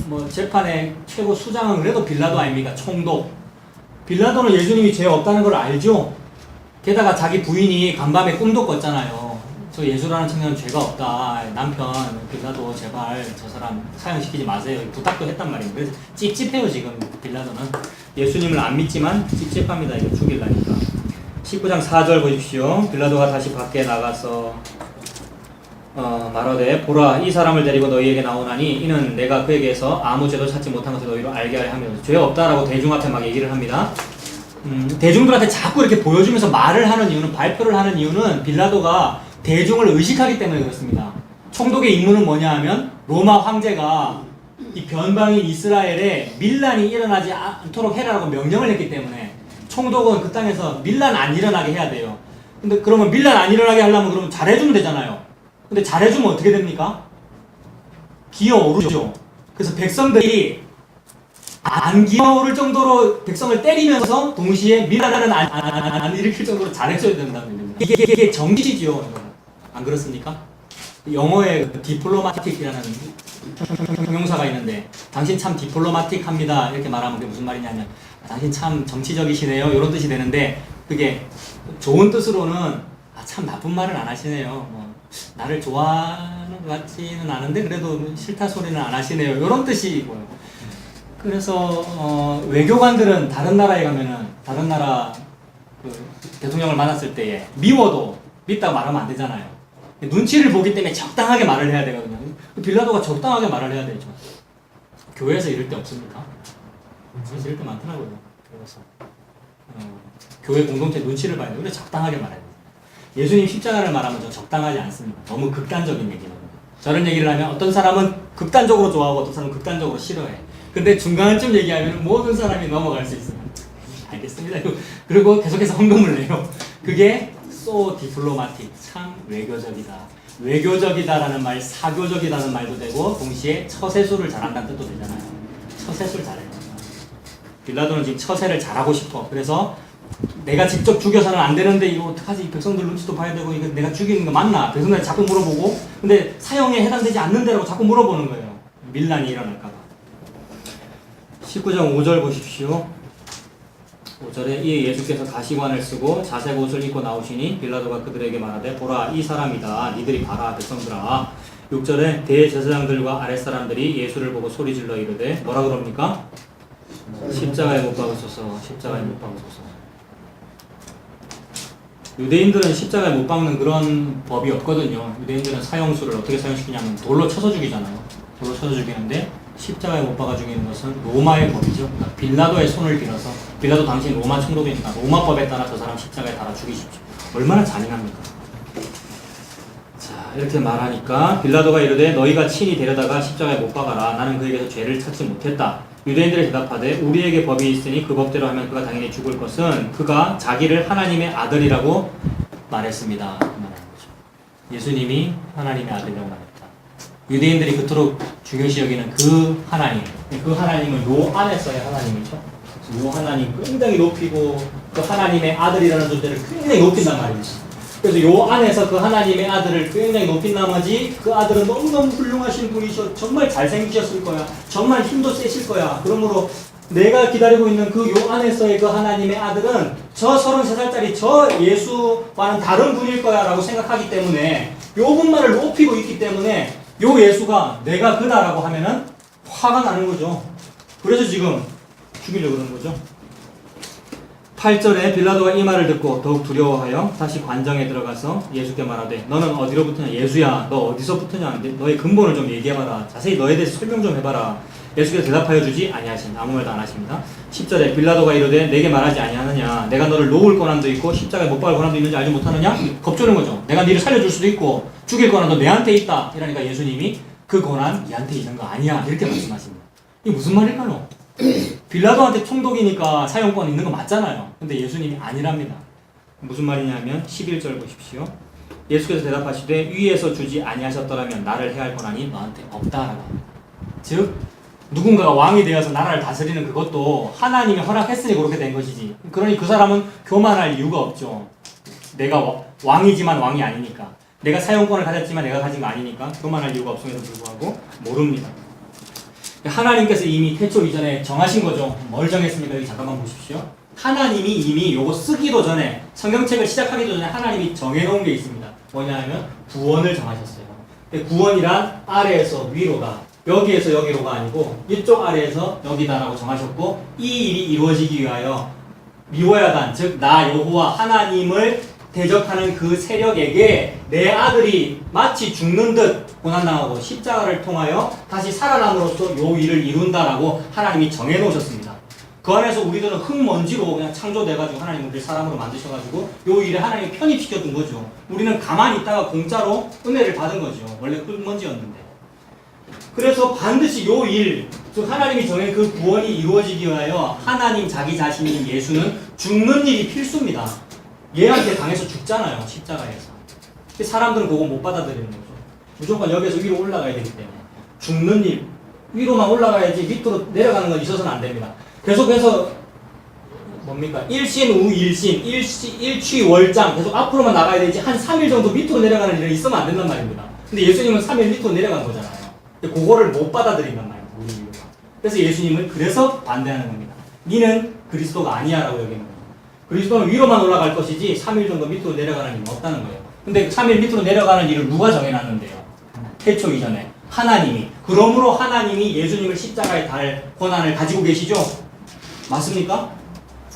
뭐, 재판의 최고 수장은 그래도 빌라도 아닙니까? 총독. 빌라도는 예수님이 죄 없다는 걸 알죠? 게다가 자기 부인이 간밤에 꿈도 꿨잖아요. 저 예수라는 청년은 죄가 없다. 남편 빌라도 제발 저 사람 사형시키지 마세요. 부탁도 했단 말이에요. 그래서 찝찝해요 지금 빌라도는. 예수님을 안 믿지만 찝찝합니다. 이거 죽일라니까. 19장 4절 보십시오. 빌라도가 다시 밖에 나가서 말하되 보라 이 사람을 데리고 너희에게 나오나니 이는 내가 그에게서 아무 죄도 찾지 못한 것을 너희로 알게 하려 하며 죄 없다라고 대중 앞에 막 얘기를 합니다. 대중들한테 자꾸 이렇게 보여주면서 말을 하는 이유는 발표를 하는 이유는 빌라도가 대중을 의식하기 때문에 그렇습니다. 총독의 임무는 뭐냐 하면 로마 황제가 이 변방인 이스라엘에 밀란이 일어나지 않도록 해라라고 명령을 했기 때문에 총독은 그 땅에서 밀란 안 일어나게 해야 돼요. 근데 그러면 밀란 안 일어나게 하려면 그러면 잘해주면 되잖아요. 근데 잘해주면 어떻게 됩니까? 기어오르죠. 그래서 백성들이 안 기어오를 정도로 백성을 때리면서 동시에 밀란을 안 일으킬 정도로 잘해줘야 된다는 겁니다. 이게 정치지요. 안 그렇습니까? 영어에 디플로마틱이라는 형용사가 있는데 당신 참 디플로마틱합니다 이렇게 말하면 그게 무슨 말이냐면 당신 참 정치적이시네요 이런 뜻이 되는데 그게 좋은 뜻으로는 참 나쁜 말은 안 하시네요. 뭐 나를 좋아하는 것 같지는 않은데 그래도 싫다 소리는 안 하시네요 이런 뜻이고요. 그래서 외교관들은 다른 나라에 가면은 다른 나라 그 대통령을 만났을 때에 미워도 믿다고 말하면 안 되잖아요. 눈치를 보기 때문에 적당하게 말을 해야 되거든요. 빌라도가 적당하게 말을 해야 되죠. 교회에서 이럴 때 없습니까? 교회에서 이럴 때 많더라고요. 그래서 교회 공동체 눈치를 봐야 돼요. 그래 적당하게 말해야 돼요. 예수님 십자가를 말하면 저 적당하지 않습니다. 너무 극단적인 얘기거든요. 저런 얘기를 하면 어떤 사람은 극단적으로 좋아하고 어떤 사람은 극단적으로 싫어해. 근데 중간쯤 얘기하면 모든 사람이 넘어갈 수 있어요. 알겠습니다. 그리고 계속해서 헌금을 내요. 그게 so diplomatic, 참 외교적이다. 외교적이다라는 말, 사교적이다는 말도 되고 동시에 처세술을 잘한다는 뜻도 되잖아요. 처세술 잘해요. 빌라도는 지금 처세를 잘하고 싶어. 그래서 내가 직접 죽여서는 안 되는데 이거 어떡하지? 백성들 눈치도 봐야 되고 이거 내가 죽이는 거 맞나? 백성들이 자꾸 물어보고 근데 사형에 해당되지 않는데라고 자꾸 물어보는 거예요. 밀란이 일어날까 봐. 19장 5절 보십시오. 5절에 이에 예수께서 가시관을 쓰고 자색 옷을 입고 나오시니 빌라도가 그들에게 말하되 보라 이 사람이다. 니들이 봐라 백성들아. 6절에 대제사장들과 아랫사람들이 예수를 보고 소리질러 이르되 뭐라 그럽니까? 십자가에 못 박으소서. 십자가에 못 박으소서. 유대인들은 십자가에 못 박는 그런 법이 없거든요. 유대인들은 사형수를 어떻게 사형시키냐면 돌로 쳐서 죽이잖아요. 돌로 쳐서 죽이는데 십자가에 못 박아 죽이는 것은 로마의 법이죠. 그러니까 빌라도의 손을 빌어서 빌라도 당시 로마 총독이니까 로마법에 따라 저 사람 십자가에 달아 죽이십시오. 얼마나 잔인합니까? 자 이렇게 말하니까 빌라도가 이르되 너희가 친히 데려다가 십자가에 못 박아라. 나는 그에게서 죄를 찾지 못했다. 유대인들이 대답하되 우리에게 법이 있으니 그 법대로 하면 그가 당연히 죽을 것은 그가 자기를 하나님의 아들이라고 말했습니다. 예수님이 하나님의 아들이라고 말했다. 유대인들이 그토록 중요시 여기는 그 하나님, 그 하나님은 요 안에서의 하나님이죠. 요 하나님 굉장히 높이고 그 하나님의 아들이라는 존재를 굉장히 높인단 말이죠. 그래서 요 안에서 그 하나님의 아들을 굉장히 높인 나머지 그 아들은 너무너무 훌륭하신 분이셔. 정말 잘생기셨을 거야. 정말 힘도 세실 거야. 그러므로 내가 기다리고 있는 그 요 안에서의 그 하나님의 아들은 저 33살짜리 저 예수와는 다른 분일 거야 라고 생각하기 때문에 요 분만을 높이고 있기 때문에 요 예수가 내가 그다라고 하면은 화가 나는 거죠. 그래서 지금 죽이려고 그러는 거죠. 8절에 빌라도가 이 말을 듣고 더욱 두려워하여 다시 관정에 들어가서 예수께 말하되 너는 어디로 붙으냐? 예수야 너 어디서 붙으냐? 너의 근본을 좀 얘기해봐라. 자세히 너에 대해서 설명 좀 해봐라. 예수께서 대답하여 주지 아니하신 아무 말도 안 하십니다. 10절에 빌라도가 이르되 내게 말하지 아니하느냐? 내가 너를 놓을 권한도 있고 십자가에 못 박을 권한도 있는지 알지 못하느냐? 겁주는 거죠. 내가 너를 살려줄 수도 있고 죽일 권한도 내한테 있다. 이러니까 예수님이 그 권한 니한테 있는 거 아니야. 이렇게 말씀하십니다. 이게 무슨 말일까요? 빌라도한테 총독이니까 사용권 있는 거 맞잖아요. 근데 예수님이 아니랍니다. 무슨 말이냐면 11절 보십시오. 예수께서 대답하시되 위에서 주지 아니하셨더라면 나를 해할 권한이 너한테 없다라고 합니다. 즉 누군가가 왕이 되어서 나라를 다스리는 그것도 하나님이 허락했으니 그렇게 된 것이지. 그러니 그 사람은 교만할 이유가 없죠. 내가 왕이지만 왕이 아니니까. 내가 사용권을 가졌지만 내가 가진 거 아니니까 교만할 이유가 없음에도 불구하고 모릅니다. 하나님께서 이미 태초 이전에 정하신 거죠. 뭘 정했습니까? 여기 잠깐만 보십시오. 하나님이 이미 요거 쓰기도 전에 성경책을 시작하기도 전에 하나님이 정해놓은 게 있습니다. 뭐냐면 구원을 정하셨어요. 구원이란 아래에서 위로다. 여기에서 여기로가 아니고 이쪽 아래에서 여기다라고 정하셨고, 이 일이 이루어지기 위하여 미워야단, 즉 나 여호와 하나님을 대적하는 그 세력에게 내 아들이 마치 죽는 듯 고난당하고 십자가를 통하여 다시 살아남으로써 요 일을 이룬다라고 하나님이 정해놓으셨습니다. 그 안에서 우리들은 흙먼지로 그냥 창조돼가지고 하나님 우리를 사람으로 만드셔가지고 요 일에 하나님이 편입시켜둔 거죠. 우리는 가만히 있다가 공짜로 은혜를 받은 거죠. 원래 흙먼지였는데. 그래서 반드시 요 일, 즉 하나님이 정한 그 구원이 이루어지기 위하여 하나님 자기 자신인 예수는 죽는 일이 필수입니다. 얘한테 당해서 죽잖아요. 십자가에서. 사람들은 그거 못 받아들이는 거죠. 무조건 여기서 위로 올라가야 되기 때문에. 죽는 일, 위로만 올라가야지 밑으로 내려가는 건 있어서는 안 됩니다. 계속해서 뭡니까? 일신, 우일신, 일취월장 계속 앞으로만 나가야 되지 한 3일 정도 밑으로 내려가는 일은 있으면 안 된단 말입니다. 근데 예수님은 3일 밑으로 내려간 거잖아요. 그거를 못 받아들인단 말이에요. 우리 인류가. 그래서 예수님은 그래서 반대하는 겁니다. 니는 그리스도가 아니야 라고 여기는 거예요. 그리스도는 위로만 올라갈 것이지 3일 정도 밑으로 내려가는 일은 없다는 거예요. 근데 3일 밑으로 내려가는 일을 누가 정해놨는데요? 태초 이전에 하나님이. 그러므로 하나님이 예수님을 십자가에 달 권한을 가지고 계시죠? 맞습니까?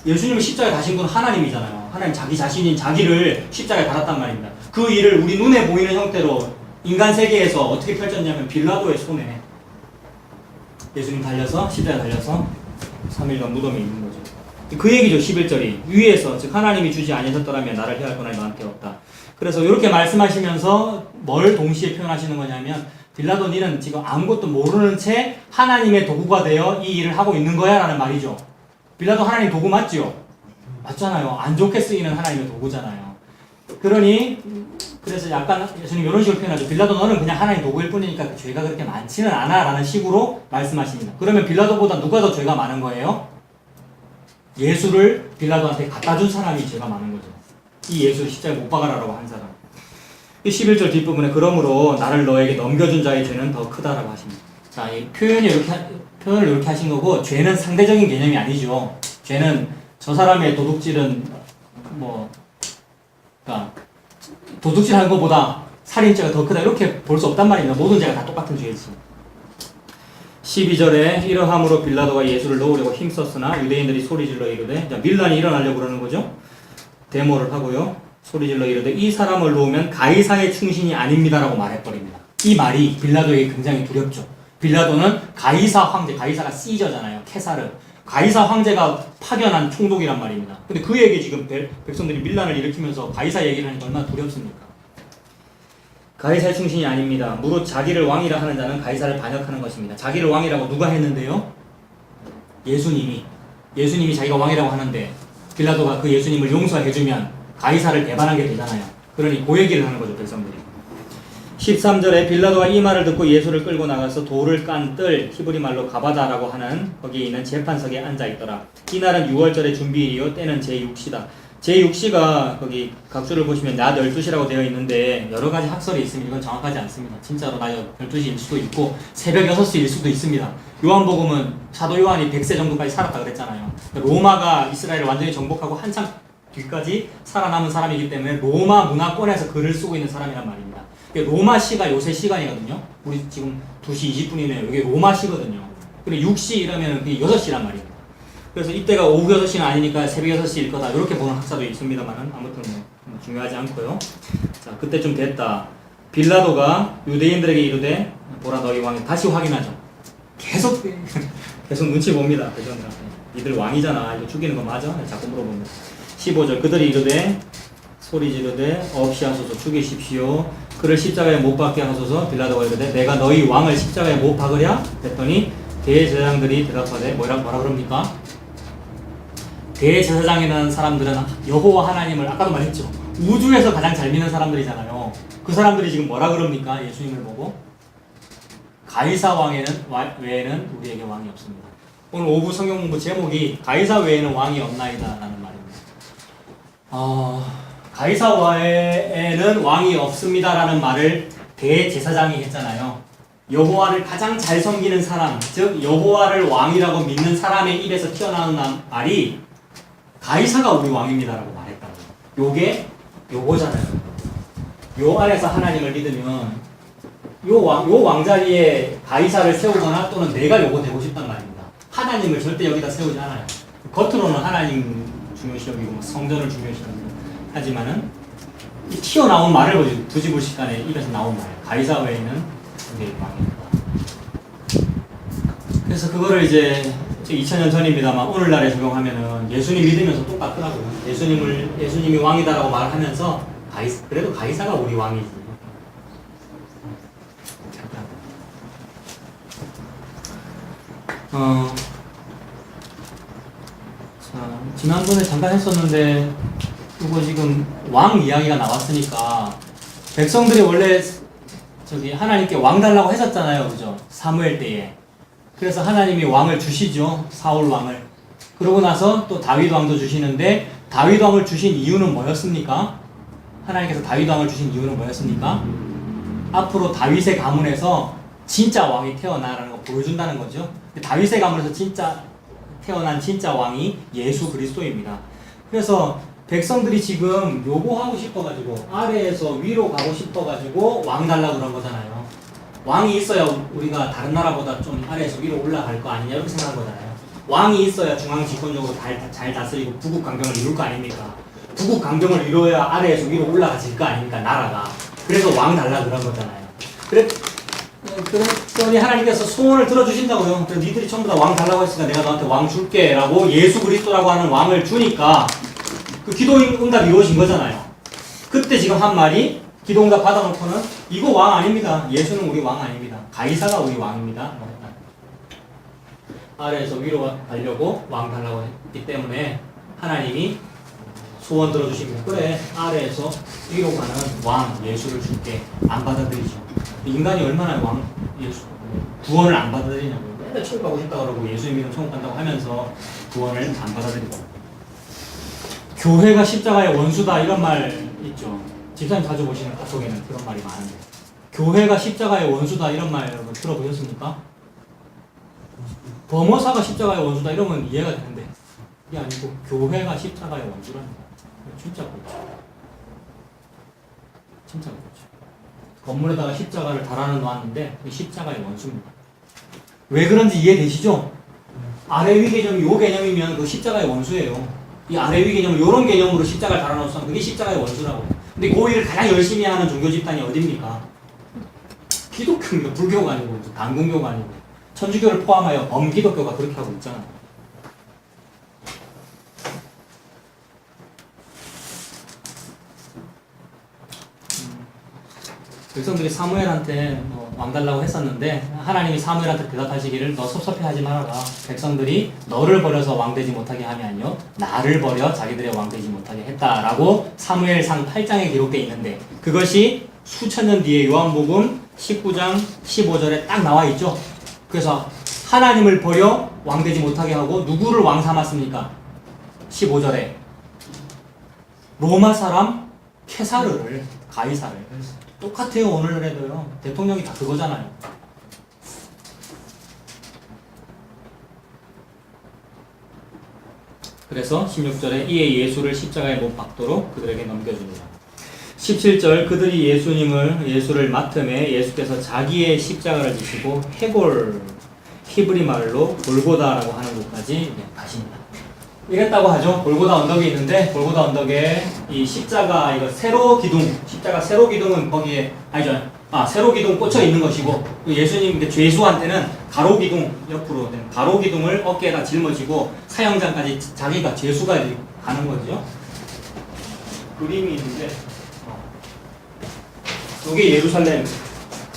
예수님을 십자가에 다신 분 하나님이잖아요. 하나님 자기 자신인 자기를 십자가에 달았단 말입니다. 그 일을 우리 눈에 보이는 형태로 인간 세계에서 어떻게 펼쳤냐면 빌라도의 손에 예수님 달려서 십자가에 달려서 3일간 무덤에 있는 거죠. 그 얘기죠. 11절이 위에서 즉 하나님이 주지 아니하셨더라면 나를 해할 권한이 너한테 없다. 그래서 이렇게 말씀하시면서 뭘 동시에 표현하시는 거냐면 빌라도 니는 지금 아무것도 모르는 채 하나님의 도구가 되어 이 일을 하고 있는 거야 라는 말이죠. 빌라도 하나님 도구 맞죠? 맞잖아요. 안 좋게 쓰이는 하나님의 도구잖아요. 그러니 그래서 약간 예수님 이런 식으로 표현하죠. 빌라도 너는 그냥 하나님 도구일 뿐이니까 그 죄가 그렇게 많지는 않아 라는 식으로 말씀하십니다. 그러면 빌라도보다 누가 더 죄가 많은 거예요? 예수를 빌라도한테 갖다 준 사람이 죄가 많은 거죠. 이 예수를 십자가에 못 박아라라고 한 사람. 11절 뒷부분에 그러므로 나를 너에게 넘겨준 자의 죄는 더 크다라고 하십니다. 자, 이 표현을 이렇게 하신 거고, 죄는 상대적인 개념이 아니죠. 죄는 저 사람의 도둑질은 그러니까 도둑질 하는 것보다 살인죄가 더 크다 이렇게 볼 수 없단 말입니다. 모든 죄가 다 똑같은 죄이지. 12절에 이러함으로 빌라도가 예수를 놓으려고 힘썼으나 유대인들이 소리질러 이르되, 자, 밀란이 일어나려고 그러는 거죠. 데모를 하고요. 소리질러 이르되 이 사람을 놓으면 가이사의 충신이 아닙니다라고 말해버립니다. 이 말이 빌라도에게 굉장히 두렵죠. 빌라도는 가이사 황제, 가이사가 시저잖아요. 케사르. 가이사 황제가 파견한 총독이란 말입니다. 근데 그에게 지금 백성들이 밀란을 일으키면서 가이사 얘기를 하니까 얼마나 두렵습니까? 가이사의 충신이 아닙니다. 무릇 자기를 왕이라 하는 자는 가이사를 반역하는 것입니다. 자기를 왕이라고 누가 했는데요? 예수님이 자기가 왕이라고 하는데 빌라도가 그 예수님을 용서해주면 가이사를 배반하게 되잖아요. 그러니 그 얘기를 하는 거죠, 백성들이. 13절에 빌라도가 이 말을 듣고 예수를 끌고 나가서 돌을 깐 뜰, 히브리 말로 가바다라고 하는 거기에 있는 재판석에 앉아있더라. 이날은 6월절의 준비일이요 때는 제6시다. 제6시가 거기 각주를 보시면 낮 12시라고 되어 있는데 여러 가지 학설이 있습니다. 이건 정확하지 않습니다. 진짜로 낮 12시일 수도 있고 새벽 6시일 수도 있습니다. 요한복음은 사도 요한이 100세 정도까지 살았다 그랬잖아요. 로마가 이스라엘을 완전히 정복하고 한참 뒤까지 살아남은 사람이기 때문에 로마 문화권에서 글을 쓰고 있는 사람이란 말입니다. 로마 시가 요새 시간이거든요. 우리 지금 2시 20분이네요. 이게 로마 시거든요. 그리고 6시 이러면 그게 6시란 말입니다. 그래서 이때가 오후 6시는 아니니까 새벽 6시일 거다. 이렇게 보는 학자도 있습니다만은 아무튼 뭐 중요하지 않고요. 자, 그때쯤 됐다. 빌라도가 유대인들에게 이르되 보라 너희 왕이 다시 확인하죠. 계속 눈치 봅니다. 대전들한테. 이들 왕이잖아. 이거 죽이는 거 맞아? 자꾸 물어봅니다. 15절 그들이 이르되 소리 지르되 없이 하소서 죽이십시오. 그를 십자가에 못 박게 하소서. 빌라도가 이르되 내가 너희 왕을 십자가에 못 박으랴? 했더니 대제사장들이 대답하되 뭐라 그럽니까? 대제사장이라는 사람들은 여호와 하나님을 아까도 말했죠. 우주에서 가장 잘 믿는 사람들이잖아요. 그 사람들이 지금 뭐라 그럽니까? 예수님을 보고 가이사 외에는 우리에게 왕이 없습니다. 오늘 오후 성경 공부 제목이 가이사 외에는 왕이 없나이다 라는 말입니다. 가이사 외에는 왕이 없습니다 라는 말을 대제사장이 했잖아요. 여호와를 가장 잘 섬기는 사람, 즉 여호와를 왕이라고 믿는 사람의 입에서 튀어나오는 말이 가이사가 우리 왕입니다 라고 말했다고. 요게 요거잖아요. 요 안에서 하나님을 믿으면 요 왕자리에 가이사를 세우거나 또는 내가 요거 되고 싶단 말입니다. 하나님을 절대 여기다 세우지 않아요. 겉으로는 하나님 중요시 여기고 성전을 중요시 여기고 하지만은 이 튀어나온 말을 보지 두지불식간에 입에서 나온 말 가이사 외에는 그게 왕입니다. 그래서 그거를 이제 2000년 전입니다만 오늘날에 적용하면은 예수님 믿으면서 똑같더라고요. 예수님이 왕이다라고 말하면서 그래도 가이사가 우리 왕이지. 자, 지난번에 잠깐 했었는데 이거 지금 왕 이야기가 나왔으니까 백성들이 원래 하나님께 왕 달라고 했었잖아요, 그죠? 사무엘 때에. 그래서 하나님이 왕을 주시죠, 사울 왕을. 그러고 나서 또 다윗 왕도 주시는데 다윗 왕을 주신 이유는 뭐였습니까? 하나님께서 다윗 왕을 주신 이유는 뭐였습니까? 앞으로 다윗의 가문에서 진짜 왕이 태어나라는 거 보여준다는 거죠. 다윗의 가문에서 태어난 진짜 왕이 예수 그리스도입니다. 그래서 백성들이 지금 요구하고 싶어가지고 아래에서 위로 가고 싶어가지고 왕 달라고 그런 거잖아요. 왕이 있어야 우리가 다른 나라보다 좀 아래에서 위로 올라갈 거 아니냐 이렇게 생각한 거잖아요. 왕이 있어야 중앙 집권적으로 잘 다스리고 부국 강경을 이룰 거 아닙니까? 부국 강경을 이루어야 아래에서 위로 올라가질 거 아닙니까? 나라가. 그래서 왕 달라 그런 거잖아요. 그랬더니 하나님께서 소원을 들어주신다고요. 그래서 니들이 전부 다 왕 달라고 했으니까 내가 너한테 왕 줄게 라고 예수 그리스도라고 하는 왕을 주니까 그 기도 응답이 이루어진 거잖아요. 그때 지금 한 말이 기도 응답 받아놓고는 이거 왕 아닙니다. 예수는 우리 왕 아닙니다. 가이사가 우리 왕입니다. 아래에서 위로 가려고 왕 달라고 했기 때문에 하나님이 소원 들어주십니다. 그래, 아래에서 위로 가는 왕 예수를 줄게. 안 받아들이죠. 인간이 얼마나 예수 구원을 안 받아들이냐고요. 맨날 천국 가고 싶다 그러고 예수 믿으면 천국 간다고 하면서 구원을 안 받아들이고. 교회가 십자가의 원수다 이런 말 있죠. 집사님 자주 보시는 카톡에는 그런 말이 많은데 교회가 십자가의 원수다 이런 말 여러분 들어보셨습니까? 범어사가 십자가의 원수다 이러면 이해가 되는데 이게 아니고 교회가 십자가의 원수랍니다. 진짜 그렇죠. 진짜 그렇죠. 건물에다가 십자가를 달아 놓았는데 십자가의 원수입니다. 왜 그런지 이해되시죠? 아래 위 개념이 요 개념이면 그 십자가의 원수예요. 이 아래 위 개념은 요런 개념으로 십자가를 달아 놓았으면 그게 십자가의 원수라고. 근데 그 일을 가장 열심히 하는 종교 집단이 어딥니까? 기독교입니다. 불교가 아니고 단군교가 아니고 천주교를 포함하여 범기독교가 그렇게 하고 있잖아요. 백성들이 사무엘한테 왕 달라고 했었는데 하나님이 사무엘한테 대답하시기를 너 섭섭해하지 말아라. 백성들이 너를 버려서 왕 되지 못하게 함이 아니요 나를 버려 자기들의 왕 되지 못하게 했다라고 사무엘상 8장에 기록되어 있는데 그것이 수천 년 뒤에 요한복음 19장 15절에 딱 나와 있죠. 그래서 하나님을 버려 왕 되지 못하게 하고 누구를 왕 삼았습니까? 15절에 로마 사람 케사르를 가이사를 똑같아요. 오늘날에도요. 대통령이 다 그거잖아요. 그래서 16절에 이에 예수를 십자가에 못 박도록 그들에게 넘겨줍니다. 17절 그들이 예수를 맡음에 예수께서 자기의 십자가를 지시고 해골 히브리 말로 골고다라고 하는 곳까지 가십니다. 이랬다고 하죠. 골고다 언덕이 있는데 골고다 언덕에 이 십자가 이거 십자가 세로 기둥은 거기에 아니죠. 세로 기둥 꽂혀 있는 것이고 예수님 죄수한테는 가로 기둥 옆으로 된 가로 기둥을 어깨에다 짊어지고 사형장까지 자기가 죄수가 가는 거죠. 그림이 있는데 이게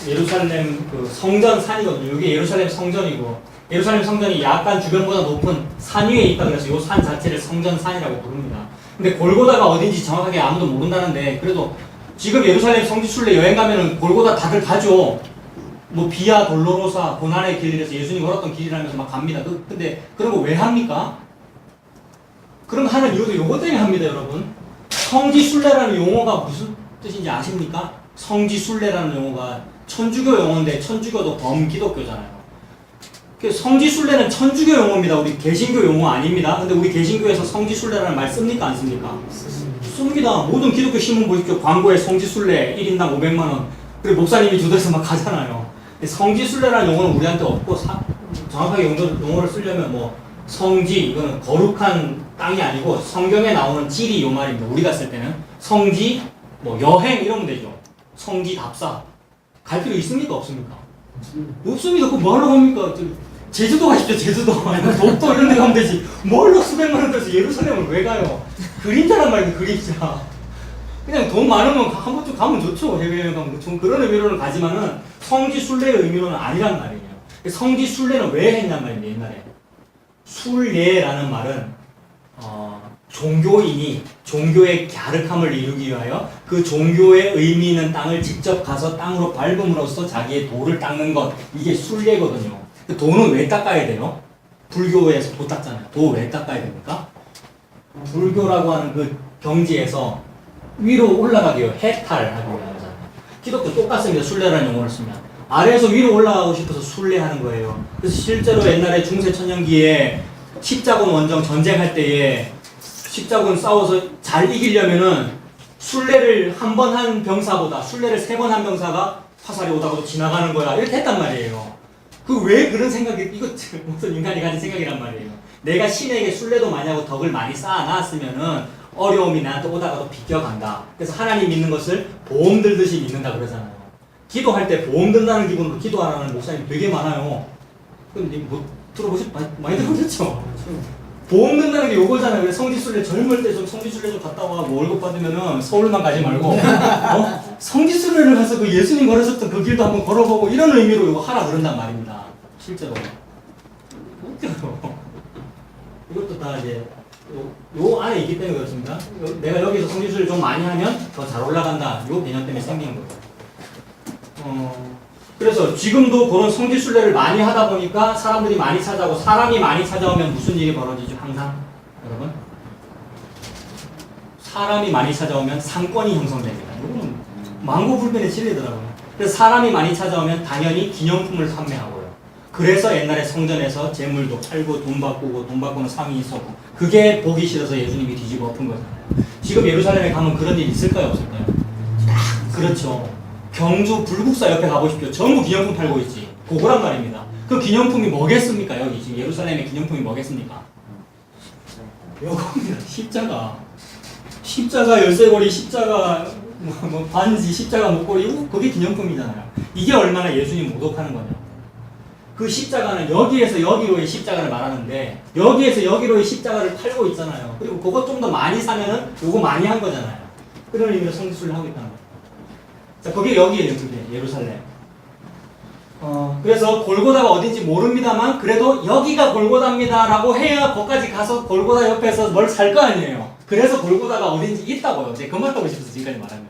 예루살렘 그 성전 산이거든요. 이게 예루살렘 성전이고. 예루살렘 성전이 약간 주변보다 높은 산 위에 있다 그래서 이 산 자체를 성전산이라고 부릅니다. 근데 골고다가 어딘지 정확하게 아무도 모른다는데 그래도 지금 예루살렘 성지순례 여행 가면은 골고다 다들 가죠. 뭐 비아 돌로로사 고난의 길이라서 예수님 걸었던 길이라면서 막 갑니다. 근데 그런 거 왜 합니까? 그럼 하는 이유도 요것 때문에 합니다, 여러분. 성지순례라는 용어가 무슨 뜻인지 아십니까? 성지순례라는 용어가 천주교 용어인데 천주교도 범기독교잖아요. 성지순례는 천주교 용어입니다. 우리 개신교 용어 아닙니다. 근데 우리 개신교에서 성지순례라는 말 씁니까? 안 씁니까? 없습니다. 모든 기독교 신문 보십시오. 광고에 성지순례 1인당 500만 원. 그리고 목사님이 주도해서 막 가잖아요. 성지순례라는 용어는 우리한테 없고 정확하게 용어를 쓰려면 뭐 성지 이거는 거룩한 땅이 아니고 성경에 나오는 지리 요 말입니다. 우리가 쓸 때는 성지 뭐 여행 이러면 되죠. 성지 답사 갈 필요 있습니까 없습니까? 없습니다. 그거 뭐하러 갑니까? 제주도 가십시오. 제주도 아니면 독도 이런 데 가면 되지. 뭘로 수백만 원 들여서 예루살렘을 왜 가요? 그림자란 말이에요. 그림자. 그냥 돈 많으면 한 번쯤 가면 좋죠. 해외여행 가면 좀 그런 의미로는 가지만은 성지 순례의 의미로는 아니란 말이에요. 성지 순례는 왜 했냔 말입니다. 옛날에 순례라는 말은 종교인이 종교의 갸륵함을 이루기 위하여 그 종교의 의미 있는 땅을 직접 가서 땅으로 밟음으로써 자기의 도를 닦는 것 이게 순례거든요. 그 도는 왜 닦아야 돼요? 불교에서 도 닦잖아요. 도 왜 닦아야 됩니까? 불교라고 하는 그 경지에서 위로 올라가기 위해 해탈하기 위하잖아요. 기독교 똑같습니다. 순례라는 용어를 쓰면 아래에서 위로 올라가고 싶어서 순례하는 거예요. 그래서 실제로 옛날에 중세 천년기에 십자군 원정 전쟁할 때에 십자군 싸워서 잘 이기려면은 순례를 한 번 한 병사보다 순례를 3번 한 병사가 화살이 오다가도 지나가는 거야 이렇게 했단 말이에요. 그 왜 그런 생각이 이거 무슨 인간이 가진 생각이란 말이에요. 내가 신에게 순례도 많이 하고 덕을 많이 쌓아놨으면은 어려움이 나한테 오다가도 비껴간다. 그래서 하나님 믿는 것을 보험 들듯이 믿는다 그러잖아요. 기도할 때 보험 든다는 기분으로 기도하라는 목사님 되게 많아요. 근데 뭐 많이 들어보셨죠? 보험 든다는 게 요거잖아요. 그래서 성지순례 젊을 때 좀 성지순례 좀 갔다 와 뭐 월급 받으면은 서울만 가지 말고 성지순례를 가서 그 예수님 걸으셨던 그 길도 한번 걸어보고 이런 의미로 이거 하라 그런단 말입니다. 실제로 웃겨요. 이것도 다 이제 요 안에 있기 때문에 그렇습니다. 내가 여기서 성지순례를 좀 많이 하면 더 잘 올라간다. 요 개념 때문에 생긴 거예요. 그래서 지금도 그런 성지순례를 많이 하다 보니까 사람들이 많이 찾아오고 사람이 많이 찾아오면 무슨 일이 벌어지죠? 항상 여러분 사람이 많이 찾아오면 상권이 형성됩니다. 이거는 망고불변의 진리더라고요. 그래서 사람이 많이 찾아오면 당연히 기념품을 판매하고요. 그래서 옛날에 성전에서 재물도 팔고 돈 바꾸는 상이 있었고 그게 보기 싫어서 예수님이 뒤집어 엎은 거잖아요. 지금 예루살렘에 가면 그런 일 있을까요? 없을까요? 그렇죠. 경주 불국사 옆에 가보십시오. 전부 기념품 팔고 있지. 그거란 말입니다. 그 기념품이 뭐겠습니까? 여기 지금 예루살렘의 기념품이 뭐겠습니까? 요겁니다. 십자가 열쇠고리, 십자가 뭐 반지, 십자가 목걸이 그게 기념품이잖아요. 이게 얼마나 예수님 모독하는 거냐. 그 십자가는 여기에서 여기로의 십자가를 말하는데 여기에서 여기로의 십자가를 팔고 있잖아요. 그리고 그거 좀 더 많이 사면은 요거 많이 한 거잖아요. 그런 의미로 성지순례 하고 있다는 거예요. 자, 그게 여기에요, 그게 예루살렘. 그래서 골고다가 어딘지 모릅니다만 그래도 여기가 골고다입니다라고 해야 거기까지 가서 골고다 옆에서 뭘 살 거 아니에요. 그래서 골고다가 어딘지 있다고요. 이제 그 말 하고 싶어서 지금까지 말하면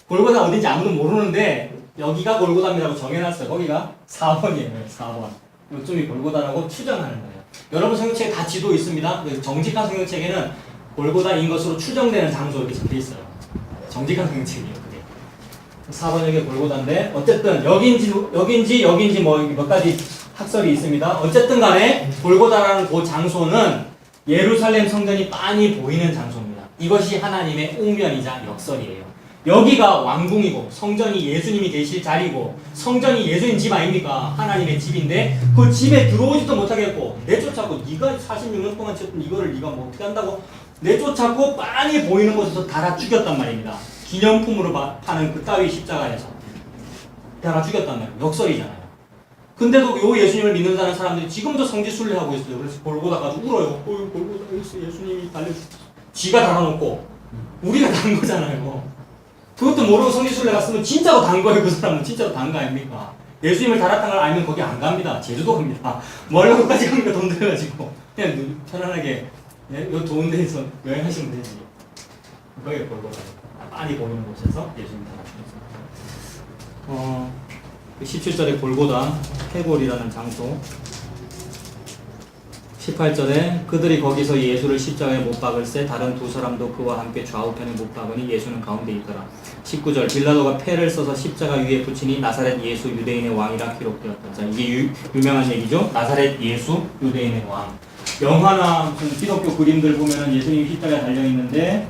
골고다 어딘지 아무도 모르는데 여기가 골고다입니다라고 정해놨어요. 거기가 4번이에요. 4번. 요점이 골고다라고 추정하는 거예요. 여러분 성경책에 다 지도 있습니다. 정직한 성경책에는 골고다인 것으로 추정되는 장소 이렇게 적혀 있어요. 정직한 성경책이에요. 4번 여기 골고다인데 어쨌든 여긴지 뭐 몇 가지 학설이 있습니다. 어쨌든 간에 골고다라는 그 장소는 예루살렘 성전이 빤히 보이는 장소입니다. 이것이 하나님의 웅변이자 역설이에요. 여기가 왕궁이고 성전이 예수님이 계실 자리고 성전이 예수님 집 아닙니까? 하나님의 집인데 그 집에 들어오지도 못하겠고 내쫓았고 네가 46년 동안 지었던 이거를 네가 뭐 어떻게 한다고 내쫓았고 빤히 보이는 곳에서 달아 죽였단 말입니다. 기념품으로 파는 그 따위 십자가에서 달아 죽였단 말이에요. 역설이잖아요. 근데도 요 예수님을 믿는다는 사람들이 지금도 성지순례 하고 있어요. 그래서 골고다 가지고 울어요. 골고다 예수님이 달려주셨어. 지가 달아놓고 우리가 단 거잖아요. 그것도 모르고 성지순례 갔으면 진짜로 단 거예요. 그 사람은 진짜로 단 거 아닙니까? 예수님을 달았다는 걸 알면 거기 안 갑니다. 제주도 갑니다. 멀리까지 갑니까? 돈 들여가지고 그냥 편안하게 요 좋은 데에서 여행하시면 되지. 거기에 골고다 빤히 보이는 곳에서 예수님 달아주셨어요. 17절에 골고다 태골이라는 장소 18절에 그들이 거기서 예수를 십자가에 못 박을새 다른 두 사람도 그와 함께 좌우편에 못 박으니 예수는 가운데 있더라. 19절 빌라도가 패를 써서 십자가 위에 붙이니 나사렛 예수 유대인의 왕이라 기록되었다. 자, 이게 유명한 얘기죠. 나사렛 예수 유대인의 왕. 영화나 무슨 기독교 그림들 보면은 예수님이 십자가에 달려있는데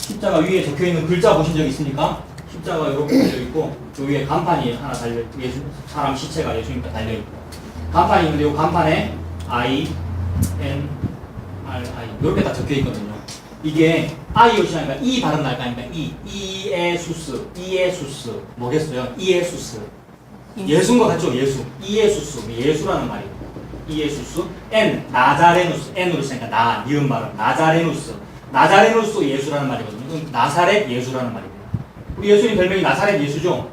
십자가 위에 적혀 있는 글자 보신 적 있습니까? 십자가 이렇게 달려 있고 그 위에 간판이 하나 달려 사람 시체가 예수님께 달려 있고 간판이 있는데 이 간판에 I N R I 이렇게 다 적혀 있거든요. 이게 아이오시아니까 이 발음 날까 하니까 이에수스 뭐겠어요? 이에수스 예수인 것 같죠? 예수 예수라는 말이에요. 이에수스 N 나자레누스 N으로 시작하니까 나 니은 발음 나자레누스 예수라는 말이거든요. 나사렛 예수라는 말입니다. 우리 예수님 별명이 나사렛 예수죠.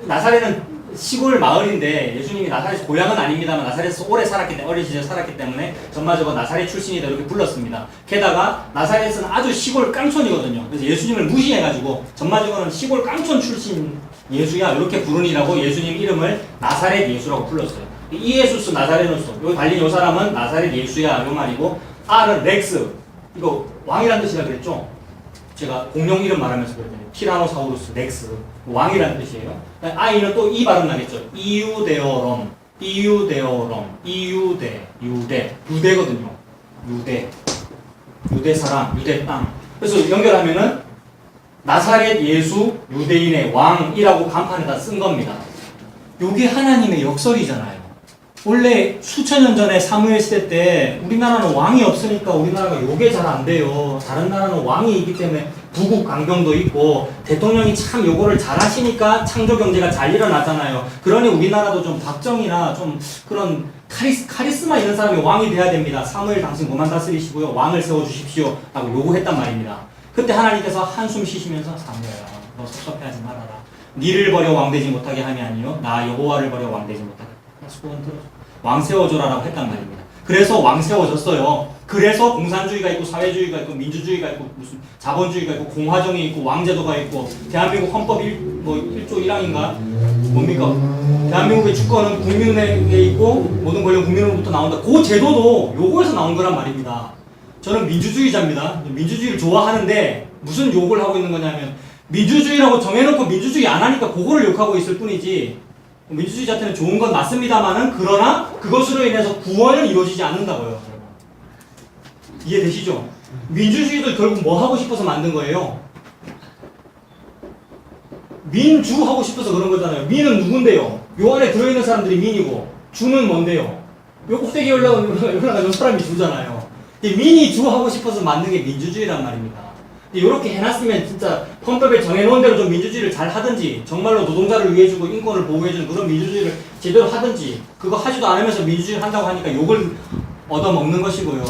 나사렛은 시골 마을인데 예수님이 나사렛 고향은 아닙니다만 나사렛에서 오래 살았기 때문에 어린 시절 살았기 때문에 전마저거 나사렛 출신이다 이렇게 불렀습니다. 게다가 나사렛은 아주 시골 깡촌이거든요. 그래서 예수님을 무시해가지고 전마저거는 시골 깡촌 출신 예수야 이렇게 부르니라고 예수님 이름을 나사렛 예수라고 불렀어요. 이예수스 나사레누스 여기 달린 이 사람은 나사렛 예수야 이 말이고 R은 렉스 이거 왕이란 뜻이라 그랬죠. 제가 공룡 이름 말하면서 그랬더니 티라노사우루스 렉스 왕이라는 뜻이에요. I는 또 이 발음 나겠죠. 이유데어롬 유대거든요. 유대 사람 유대 땅. 그래서 연결하면은 나사렛 예수 유대인의 왕이라고 간판에다 쓴 겁니다. 요게 하나님의 역설이잖아요. 원래 수천 년 전에 사무엘 시대 때 우리나라는 왕이 없으니까 우리나라가 요게 잘 안 돼요. 다른 나라는 왕이 있기 때문에 부국 강경도 있고 대통령이 참 요거를 잘 하시니까 창조 경제가 잘 일어나잖아요. 그러니 우리나라도 좀 박정희나 좀 그런 카리스마 있는 사람이 왕이 돼야 됩니다. 사무엘 당신 그만 다스리시고요. 왕을 세워주십시오. 라고 요구했단 말입니다. 그때 하나님께서 한숨 쉬시면서 사무엘아 너 섭섭해하지 말아라. 니를 버려 왕되지 못하게 함이 아니요 나 여호와를 버려 왕되지 못하게 소원 들어줘. 왕 세워줘라라고 했단 말입니다. 그래서 왕 세워졌어요. 그래서 공산주의가 있고 사회주의가 있고 민주주의가 있고 무슨 자본주의가 있고 공화정이 있고 왕제도가 있고 대한민국 헌법 1조 1항인가 뭡니까? 대한민국의 주권은 국민에게 있고 모든 권력 국민으로부터 나온다. 그 제도도 요거에서 나온 거란 말입니다. 저는 민주주의자입니다. 민주주의를 좋아하는데 무슨 욕을 하고 있는 거냐면 민주주의라고 정해놓고 민주주의 안 하니까 그거를 욕하고 있을 뿐이지 민주주의 자체는 좋은 건 맞습니다만은 그러나 그것으로 인해서 구원은 이루어지지 않는다고요. 이해되시죠? 민주주의도 결국 뭐 하고 싶어서 만든 거예요? 민주 하고 싶어서 그런 거잖아요. 민은 누군데요? 요 안에 들어있는 사람들이 민이고 주는 뭔데요? 요 꼭대기에 올라가는 사람이 주잖아요. 이 민이 주 하고 싶어서 만든 게 민주주의란 말입니다. 이렇게 해놨으면 진짜 헌법에 정해놓은 대로 좀 민주주의를 잘 하든지 정말로 노동자를 위해주고 인권을 보호해주는 그런 민주주의를 제대로 하든지 그거 하지도 않으면서 민주주의를 한다고 하니까 욕을 얻어먹는 것이고요.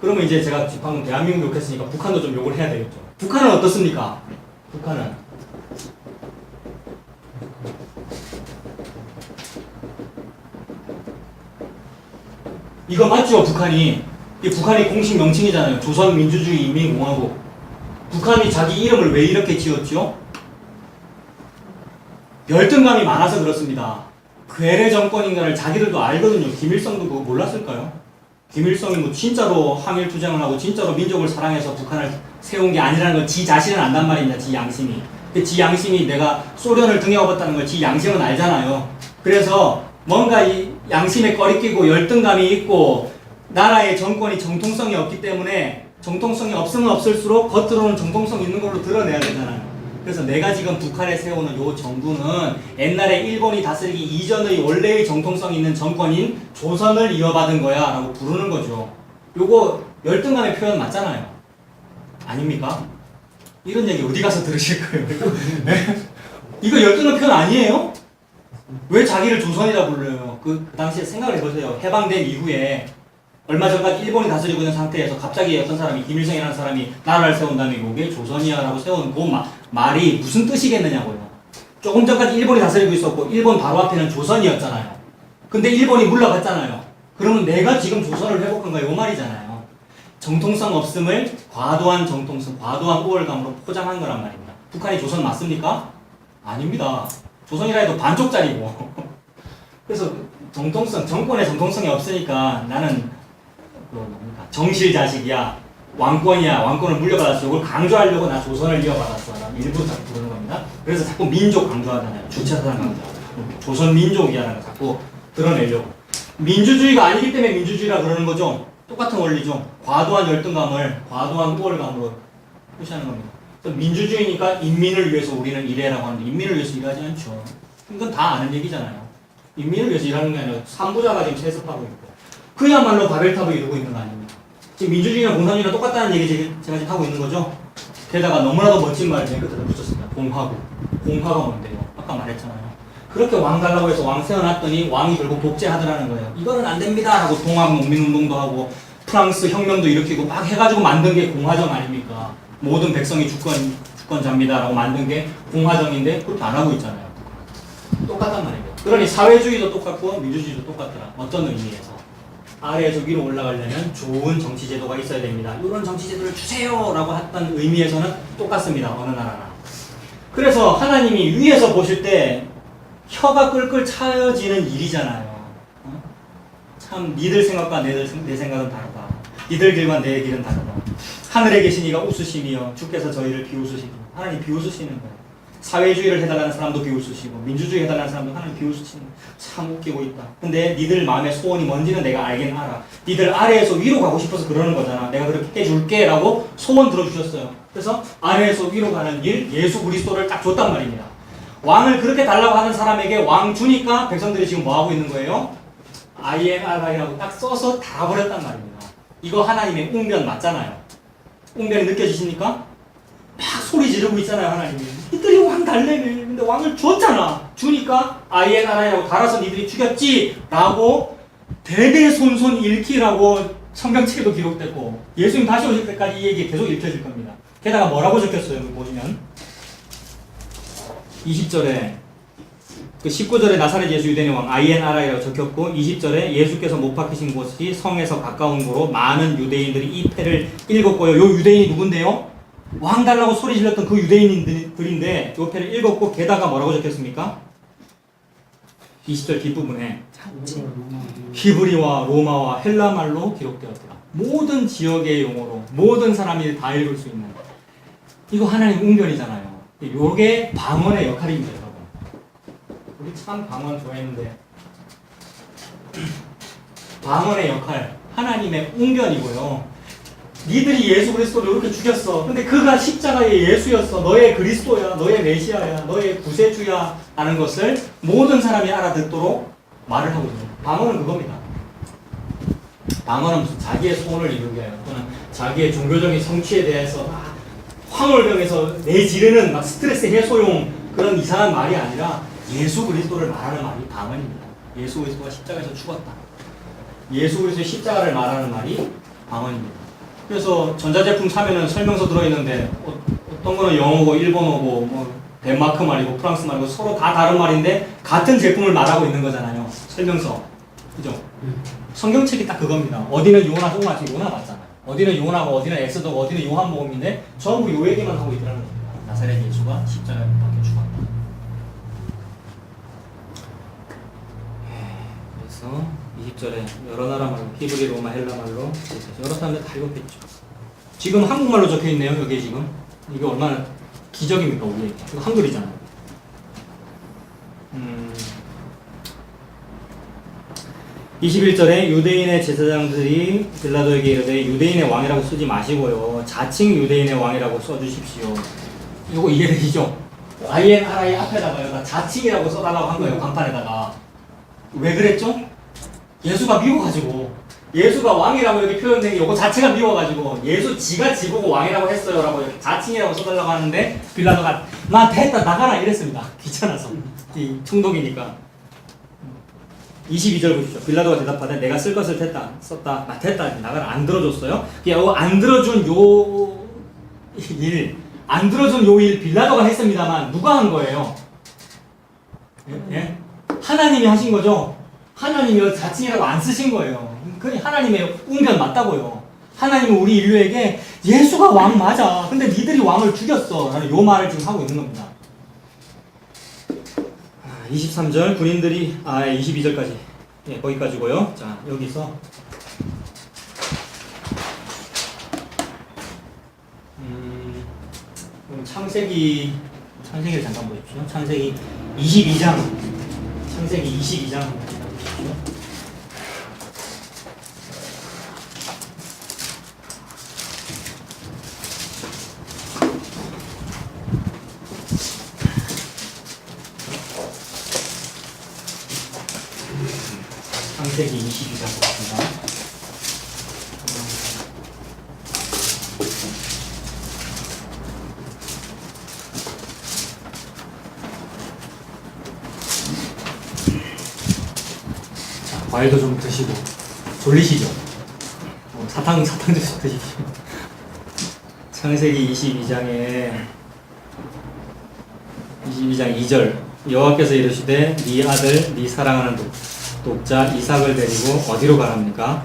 그러면 이제 제가 방금 대한민국 욕했으니까 북한도 좀 욕을 해야 되겠죠. 북한은 어떻습니까? 북한은 이거 맞죠? 북한이 공식 명칭이잖아요. 조선민주주의인민공화국. 북한이 자기 이름을 왜 이렇게 지었죠? 열등감이 많아서 그렇습니다. 괴뢰 정권인가를 자기들도 알거든요. 김일성도 그거 몰랐을까요? 김일성이 뭐 진짜로 항일 투쟁을 하고 진짜로 민족을 사랑해서 북한을 세운 게 아니라는 걸 지 자신은 안단 말입니다. 지 양심이. 지 양심이 내가 소련을 등에 업었다는 걸 지 양심은 알잖아요. 그래서 뭔가 이 양심에 꺼리끼고 열등감이 있고 나라의 정권이 정통성이 없기 때문에 정통성이 없으면 없을수록 겉으로는 정통성 있는 걸로 드러내야 되잖아요. 그래서 내가 지금 북한에 세우는 요 정부는 옛날에 일본이 다스리기 이전의 원래의 정통성 있는 정권인 조선을 이어받은 거야 라고 부르는 거죠. 요거 열등감의 표현 맞잖아요. 아닙니까? 이런 얘기 어디 가서 들으실 거예요? 네? 이거 열등감 표현 아니에요? 왜 자기를 조선이라 불러요? 그 당시에 생각을 해보세요. 해방된 이후에 얼마 전까지 일본이 다스리고 있는 상태에서 갑자기 어떤 사람이 김일성이라는 사람이 나라를 세운 다음에 이게 조선이야 라고 세운 그 말이 무슨 뜻이겠느냐고요. 조금 전까지 일본이 다스리고 있었고 일본 바로 앞에는 조선이었잖아요. 근데 일본이 물러갔잖아요. 그러면 내가 지금 조선을 회복한 거야 이 말이잖아요. 정통성 없음을 과도한 정통성, 과도한 우월감으로 포장한 거란 말입니다. 북한이 조선 맞습니까? 아닙니다. 조선이라 해도 반쪽짜리고. 그래서 정통성, 정권의 정통성이 없으니까 나는 정실 자식이야, 왕권이야, 왕권을 물려받았어. 이걸 강조하려고 나 조선을 이어받았어. 일부러 자꾸 부르는 겁니다. 그래서 자꾸 민족 강조하잖아요. 주체사상 강조. 조선 민족이야라는 거 자꾸 드러내려고. 민주주의가 아니기 때문에 민주주의라 그러는 거죠. 똑같은 원리죠. 과도한 열등감을 과도한 우월감으로 무시하는 겁니다. 민주주의니까 인민을 위해서 우리는 일해라고 하는데 인민을 위해서 일하지 않죠. 이건 다 아는 얘기잖아요. 인민을 위해서 일하는 게 아니라 삼부자가 지금 세습하고 있고 그야말로 바벨탑을 이루고 있는 거 아닙니까? 지금 민주주의나 공산주의랑 똑같다는 얘기 제가 지금 하고 있는 거죠. 게다가 너무나도 멋진 말을 맨 끝에다 붙였습니다. 공화국. 공화가 뭔데요? 아까 말했잖아요. 그렇게 왕 달라고 해서 왕 세워놨더니 왕이 결국 독재하더라는 거예요. 이거는 안 됩니다 하고 동학 농민운동도 하고 프랑스 혁명도 일으키고 막 해가지고 만든 게 공화정 아닙니까? 모든 백성이 주권자입니다라고 만든 게 공화정인데 그렇게 안 하고 있잖아요. 똑같단 말이에요. 그러니 사회주의도 똑같고 민주주의도 똑같더라. 어떤 의미에서? 아래에서 위로 올라가려면 좋은 정치제도가 있어야 됩니다. 이런 정치제도를 주세요 라고 했던 의미에서는 똑같습니다. 어느 나라나. 그래서 하나님이 위에서 보실 때 혀가 끌끌 차여지는 일이잖아요. 참 니들 생각과 내 생각은 다르다. 니들 길과 내 길은 다르다. 하늘에 계신 이가 웃으시며 주께서 저희를 비웃으시고 하나님 비웃으시는 거예요. 사회주의를 해달라는 사람도 비웃으시고 민주주의 해달라는 사람도 하나님 비웃으시는 거예요. 참 웃기고 있다. 근데 니들 마음의 소원이 뭔지는 내가 알긴 알아. 니들 아래에서 위로 가고 싶어서 그러는 거잖아. 내가 그렇게 해줄게 라고 소원 들어주셨어요. 그래서 아래에서 위로 가는 일 예수 그리스도를 딱 줬단 말입니다. 왕을 그렇게 달라고 하는 사람에게 왕 주니까 백성들이 지금 뭐하고 있는 거예요? INRI라고 딱 써서 달아버렸단 말입니다. 이거 하나님의 웅변 맞잖아요. 웅변이 느껴지십니까? 막 소리 지르고 있잖아요, 하나님이. 이들이 왕 달래네. 근데 왕을 줬잖아. 주니까 INRI라고 달아서 니들이 죽였지. 라고 대대손손 읽히라고 성경책에도 기록됐고 예수님 다시 오실 때까지 이 얘기 계속 읽혀질 겁니다. 게다가 뭐라고 적혔어요? 여기 보시면 20절에 그 19절에 나사렛 예수 유대인의 왕 INRI라고 적혔고 20절에 예수께서 못 박히신 곳이 성에서 가까운 곳으로 많은 유대인들이 이 패를 읽었고요. 요 유대인이 누군데요? 왕 달라고 소리 질렀던 그 유대인들인데 요 패를 읽었고 게다가 뭐라고 적혔습니까? 20절 뒷부분에 히브리와 로마와 헬라말로 기록되었더라. 모든 지역의 용어로 모든 사람이 다 읽을 수 있는 이거 하나님 웅변이잖아요. 요게 방언의 역할입니다, 여러분. 우리 참 방언 좋아했는데 방언의 역할 하나님의 웅변이고요. 니들이 예수 그리스도를 이렇게 죽였어. 근데 그가 십자가의 예수였어. 너의 그리스도야. 너의 메시아야. 너의 구세주야. 라는 것을 모든 사람이 알아듣도록 말을 하고 있는 방언은 그겁니다. 방언은 무슨 자기의 소원을 이루게 해요. 또는 자기의 종교적인 성취에 대해서 막 황홀병에서 내지르는 막 스트레스 해소용 그런 이상한 말이 아니라 예수 그리스도를 말하는 말이 방언입니다. 예수 그리스도가 십자가에서 죽었다. 예수 그리스도의 십자가를 말하는 말이 방언입니다. 그래서 전자제품 사면은 설명서 들어있는데 어떤 거는 영어고 일본어고 뭐 덴마크 말이고 프랑스 말이고 서로 다 다른 말인데 같은 제품을 말하고 있는 거잖아요. 설명서. 그죠? 성경책이 딱 그겁니다. 어디는 요나 맞잖아요. 어디는 요나고 어디는 엑소더고 어디는 요한복음인데 전부 요 얘기만 하고 있더라는 겁니다. 나사렛 예수가 십자가에 못 박혀 죽었다. 그래서 20절에 여러 나라 말로 히브리, 로마, 헬라 말로 여러 사람들 다 읽었겠죠. 지금 한국말로 적혀있네요. 여기 지금 이게 얼마나 기적입니까 우리. 이거 한글이잖아요. 21절에 유대인의 제사장들이 빌라도에게 이르되 유대인의 왕이라고 쓰지 마시고요. 자칭 유대인의 왕이라고 써주십시오. 이거 이해되시죠? INRI 앞에다가 자칭이라고 써달라고 한 거예요. 간판에다가. 왜 그랬죠? 예수가 미워가지고 예수가 왕이라고 이렇게 표현된 게 이거 자체가 미워가지고 예수 지가 지보고 왕이라고 했어요 라고 이렇게 자칭이라고 써달라고 하는데 빌라도가 나 됐다 나가라 이랬습니다. 귀찮아서 이 충동이니까. 22절 보십시오. 빌라도가 대답하되 내가 쓸 것을 썼다. 됐다. 나가라. 안 들어줬어요. 안 들어준 요 일 빌라도가 했습니다만 누가 한 거예요? 예? 하나님이 하신 거죠. 하나님이 자칭이라고 안 쓰신 거예요. 그게 하나님의 웅변 맞다고요. 하나님은 우리 인류에게 예수가 왕 맞아. 근데 니들이 왕을 죽였어. 라는 요 말을 지금 하고 있는 겁니다. 23절 군인들이 22절까지 예, 거기까지고요. 자 여기서 창세기를 잠깐 보십시오. 창세기 22장 보십시오. 창세기 22장 보겠습니다. 자, 과일도 좀 드시고 졸리시죠? 사탕 좀 드십시오. 창세기 22장 2절 여호와께서 이르시되 네 아들 네 사랑하는 독자 이삭을 데리고 어디로 가랍니까?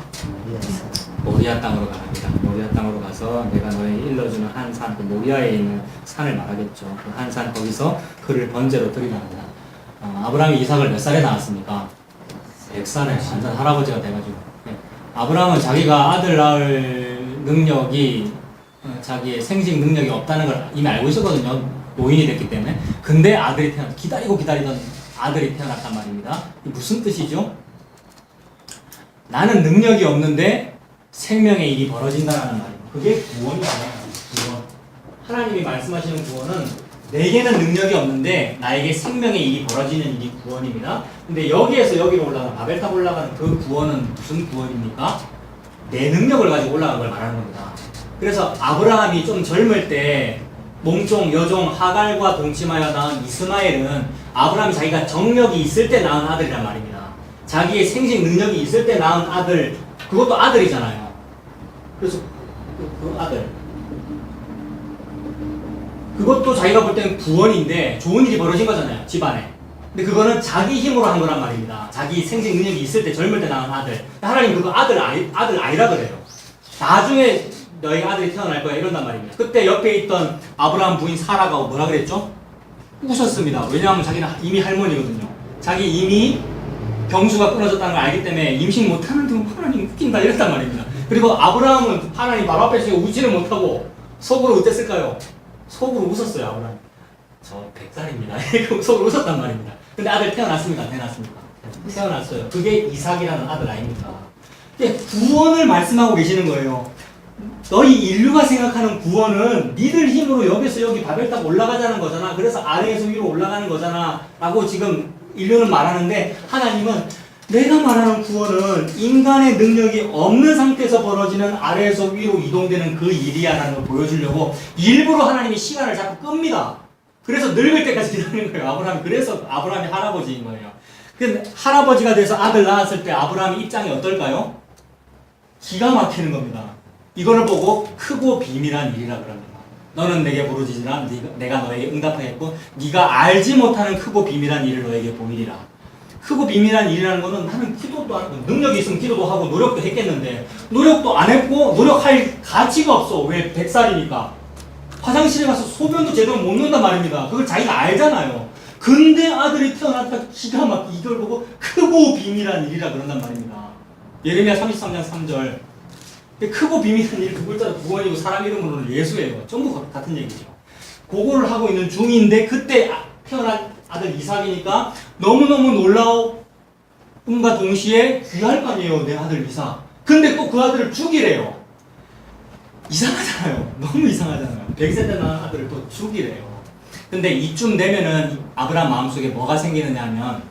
모리아 땅으로 가랍니다. 모리아 땅으로 가서 내가 너에게 일러주는 한 산, 그 모리아에 있는 산을 말하겠죠. 그 한 산 거기서 그를 번제로 드리랍니다. 아브라함이 이삭을 몇 살에 낳았습니까? 100살에 완전 할아버지가 돼가지고. 아브라함은 자기가 아들 낳을 능력이 자기의 생식 능력이 없다는 걸 이미 알고 있었거든요. 노인이 됐기 때문에. 근데 아들이 기다리던 아들이 태어났단 말입니다. 이게 무슨 뜻이죠? 나는 능력이 없는데 생명의 일이 벌어진다는 말이에요. 그게 구원이잖아요. 구원. 하나님이 말씀하시는 구원은 내게는 능력이 없는데 나에게 생명의 일이 벌어지는 일이 구원입니다. 근데 여기에서 여기로 올라가는 바벨탑 올라가는 그 구원은 무슨 구원입니까? 내 능력을 가지고 올라간 걸 말하는 겁니다. 그래서 아브라함이 좀 젊을 때 몽종, 여종 하갈과 동침하여 낳은 이스마엘은 아브라함이 자기가 정력이 있을 때 낳은 아들이란 말입니다. 자기의 생식 능력이 있을 때 낳은 아들, 그것도 아들이잖아요. 그래서 그 아들, 그것도 자기가 볼 때는 구원인데 좋은 일이 벌어진 거잖아요, 집안에. 근데 그거는 자기 힘으로 한 거란 말입니다. 자기 생식 능력이 있을 때, 젊을 때 낳은 아들. 하나님 그거 아들 아니라 그래요. 나중에 너희 아들이 태어날 거야 이런단 말입니다. 그때 옆에 있던 아브라함 부인 사라가 뭐라 그랬죠? 웃었습니다. 왜냐하면 자기는 이미 할머니거든요. 자기 이미 경수가 끊어졌다는 걸 알기 때문에 임신 못하는데 하나님 웃긴다 이랬단 말입니다. 그리고 아브라함은 하나님 바로 앞에 있으니까 웃지를 못하고 속으로 어땠을까요? 속으로 웃었어요. 아브라함. 저 100살입니다. 속으로 웃었단 말입니다. 근데 아들 태어났습니까? 태어났어요. 그게 이삭이라는 아들 아닙니까? 구원을 말씀하고 계시는 거예요. 너희 인류가 생각하는 구원은 니들 힘으로 여기서 여기 바벨탑 올라가자는 거잖아. 그래서 아래에서 위로 올라가는 거잖아. 라고 지금 인류는 말하는데 하나님은 내가 말하는 구원은 인간의 능력이 없는 상태에서 벌어지는 아래에서 위로 이동되는 그 일이야라는 걸 보여주려고 일부러 하나님이 시간을 자꾸 끕니다. 그래서 늙을 때까지 기다리는 거예요. 아브라함이. 그래서 아브라함이 할아버지인 거예요. 근데 할아버지가 돼서 아들 낳았을 때 아브라함의 입장이 어떨까요? 기가 막히는 겁니다. 이거를 보고 크고 비밀한 일이라 그럽니다. 너는 내게 부르짖으라 내가 너에게 응답하겠고 네가 알지 못하는 크고 비밀한 일을 너에게 보이리라. 크고 비밀한 일이라는 거는 나는 기도도 안 하고 능력이 있으면 기도도 하고 노력도 했겠는데 노력도 안 했고 노력할 가치가 없어. 왜 100살이니까. 화장실에 가서 소변도 제대로 못 넣는단 말입니다. 그걸 자기가 알잖아요. 근데 아들이 태어났다 기가 막 이걸 보고 크고 비밀한 일이라 그런단 말입니다. 예레미야 33장 3절. 크고 비밀한 일 그 글자도 구원이고 사람 이름으로는 예수예요. 전부 같은 얘기죠. 그거를 하고 있는 중인데 그때 태어난 아들 이삭이니까 너무너무 놀라움과 동시에 귀할 거 아니에요. 내 아들 이삭. 근데 꼭 그 아들을 죽이래요. 이상하잖아요. 너무 이상하잖아요. 100세 때 낳은 아들을 또 죽이래요. 근데 이쯤 되면은 아브라함 마음속에 뭐가 생기느냐 하면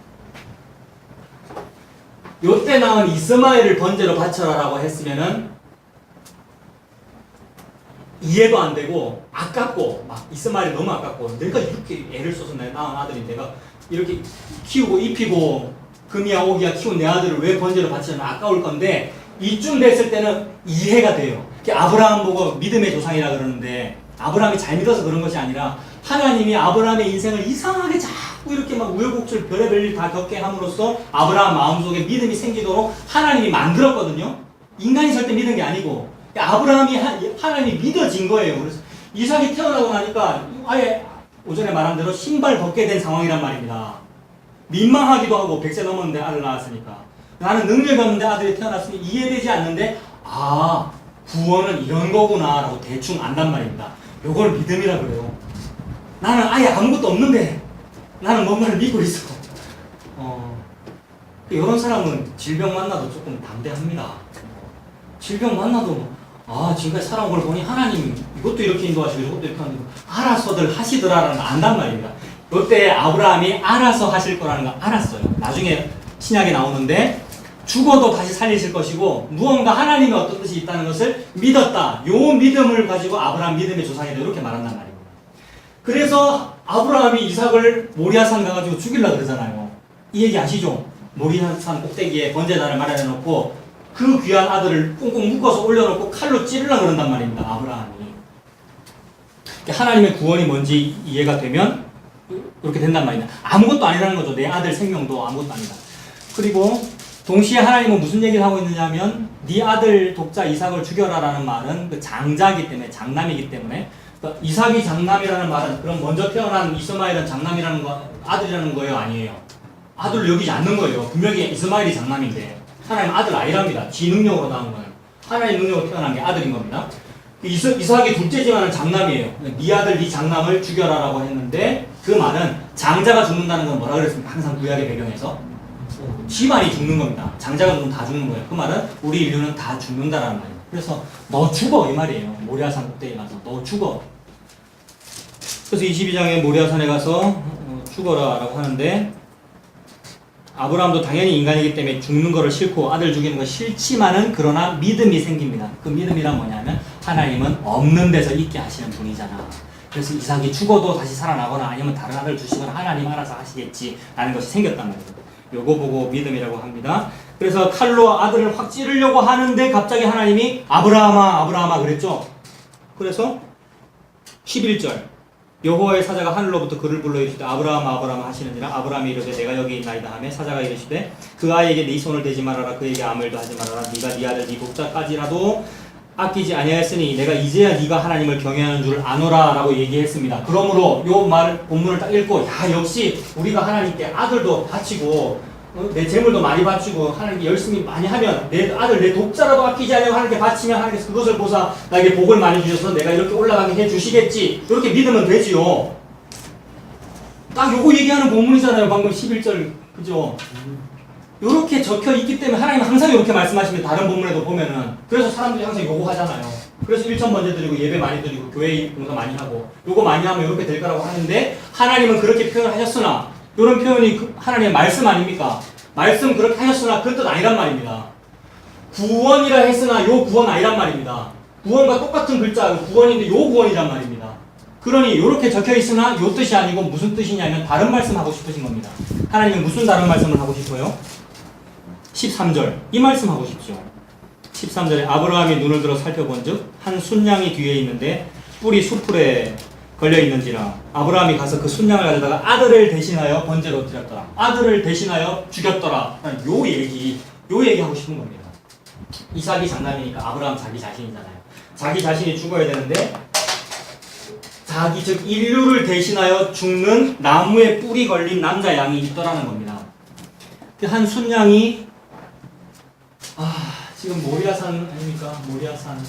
요때 낳은 이스마엘을 번제로 바쳐라라고 했으면은 이해도 안 되고 아깝고 막 이스마엘이 너무 아깝고 내가 이렇게 애를 써서 내 낳은 아들이 내가 이렇게 키우고 입히고 금이야 오기야 키운 내 아들을 왜 번제로 바치면 아까울 건데 이쯤 됐을 때는 이해가 돼요. 아브라함 보고 믿음의 조상이라 그러는데 아브라함이 잘 믿어서 그런 것이 아니라 하나님이 아브라함의 인생을 이상하게 자꾸 이렇게 막 우여곡절 별의별 일 다 겪게 함으로써 아브라함 마음속에 믿음이 생기도록 하나님이 만들었거든요. 인간이 절대 믿은 게 아니고 아브라함이 하나님이 믿어진 거예요. 그래서 이삭이 태어나고 나니까 아예 오전에 말한 대로 신발 벗게 된 상황이란 말입니다. 민망하기도 하고 100세 넘었는데 아들 낳았으니까 나는 능력이 없는데 아들이 태어났으니 이해되지 않는데 구원은 이런 거구나 라고 대충 안단 말입니다. 요걸 믿음이라 그래요. 나는 아예 아무것도 없는데 나는 뭔가를 믿고 있어. 이런 사람은 질병 만나도 조금 담대합니다. 질병 만나도 지금까지 살아온 걸 보니 하나님 이것도 이렇게 인도하시고 이것도 이렇게 하시고 알아서들 하시더라라는 거 안단 말입니다. 이때 아브라함이 알아서 하실 거라는 거 알았어요. 나중에 신약에 나오는데 죽어도 다시 살리실 것이고 무언가 하나님의 어떤 뜻이 있다는 것을 믿었다. 요 믿음을 가지고 아브라함 믿음의 조상이다. 이렇게 말한단 말입니다. 그래서 아브라함이 이삭을 모리아산 가가지고 죽이려고 그러잖아요. 이 얘기 아시죠? 모리아산 꼭대기에 번제단을 마련해 놓고 그 귀한 아들을 꽁꽁 묶어서 올려놓고 칼로 찌르려고 그런단 말입니다. 아브라함이. 하나님의 구원이 뭔지 이해가 되면 이렇게 된단 말입니다. 아무것도 아니라는 거죠. 내 아들 생명도 아무것도 아니다. 그리고 동시에 하나님은 무슨 얘기를 하고 있느냐 하면 네 아들 독자 이삭을 죽여라라는 말은 그 장자이기 때문에 장남이기 때문에 그러니까 이삭이 장남이라는 말은 그럼 먼저 태어난 이스마엘은 장남이라는 거 아들이라는 거예요? 아니에요. 아들을 여기지 않는 거예요. 분명히 이스마엘이 장남인데 하나님 아들 아니랍니다. 지 능력으로 나온 거는 하나님 능력으로 태어난 게 아들인 겁니다. 이삭이 둘째지만은 장남이에요. 네 아들 네 장남을 죽여라라고 했는데 그 말은 장자가 죽는다는 건 뭐라 그랬습니까? 항상 구약의 배경에서 집안이 죽는 겁니다. 장자가 죽으면 다 죽는 거예요. 그 말은 우리 인류는 다 죽는다라는 말이에요. 그래서 너 죽어 이 말이에요. 모리아산 꼭대기에 가서 너 죽어. 그래서 22장에 모리아산에 가서 죽어라 라고 하는데 아브라함도 당연히 인간이기 때문에 죽는 거를 싫고 아들 죽이는 거 싫지만은 그러나 믿음이 생깁니다. 그 믿음이란 뭐냐면 하나님은 없는 데서 있게 하시는 분이잖아. 그래서 이삭이 죽어도 다시 살아나거나 아니면 다른 아들 주시거나 하나님 알아서 하시겠지 라는 것이 생겼단 말이에요. 요거 보고 믿음이라고 합니다. 그래서 칼로 아들을 확 찌르려고 하는데 갑자기 하나님이 아브라함아 아브라함아 그랬죠. 그래서 11절 여호와의 사자가 하늘로부터 그를 불러 이르시되 아브라함아 아브라함아 하시느니라. 아브라함이 이르되 내가 여기 있나이다 하매 사자가 이르시되 그 아이에게 네 손을 대지 말아라. 그에게 아무 일도 하지 말아라. 네가 네 아들 네 독자까지라도 아끼지 아니하였으니 내가 이제야 네가 하나님을 경외하는 줄 아노라 라고 얘기했습니다. 그러므로 요 말 본문을 딱 읽고 야 역시 우리가 하나님께 아들도 바치고 내 재물도 많이 바치고 하나님께 열심히 많이 하면 내 아들 내 독자라도 아끼지 않으려고 하나님께 바치면 하나님께서 그것을 보사 나에게 복을 많이 주셔서 내가 이렇게 올라가게 해주시겠지. 이렇게 믿으면 되지요. 딱 요거 얘기하는 본문이잖아요. 방금 11절 그죠? 요렇게 적혀 있기 때문에 하나님은 항상 이렇게 말씀하십니다. 다른 본문에도 보면은. 그래서 사람들이 항상 요거 하잖아요. 그래서 1천 번제 드리고 예배 많이 드리고 교회 봉사 많이 하고 요거 많이 하면 이렇게 될 거라고 하는데 하나님은 그렇게 표현을 하셨으나 이런 표현이 하나님의 말씀 아닙니까? 말씀 그렇게 하셨으나 그 뜻 아니란 말입니다. 구원이라 했으나 요 구원 아니란 말입니다. 구원과 똑같은 글자 구원인데 요 구원이란 말입니다. 그러니 이렇게 적혀 있으나 요 뜻이 아니고 무슨 뜻이냐면 다른 말씀하고 싶으신 겁니다. 하나님은 무슨 다른 말씀을 하고 싶어요? 13절 이 말씀 하고 싶죠. 13절에 아브라함이 눈을 들어 살펴본즉 한 순양이 뒤에 있는데 뿔이 수풀에 걸려 있는지라. 아브라함이 가서 그 순양을 가져다가 아들을 대신하여 번제로 드렸더라. 아들을 대신하여 죽였더라. 요 얘기 하고 싶은 겁니다. 이삭이 장남이니까 아브라함 자기 자신이잖아요. 자기 자신이 죽어야 되는데 자기 즉 인류를 대신하여 죽는 나무에 뿔이 걸린 남자 양이 있더라는 겁니다. 한 순양이 지금 모리아산 아닙니까? 모리아산에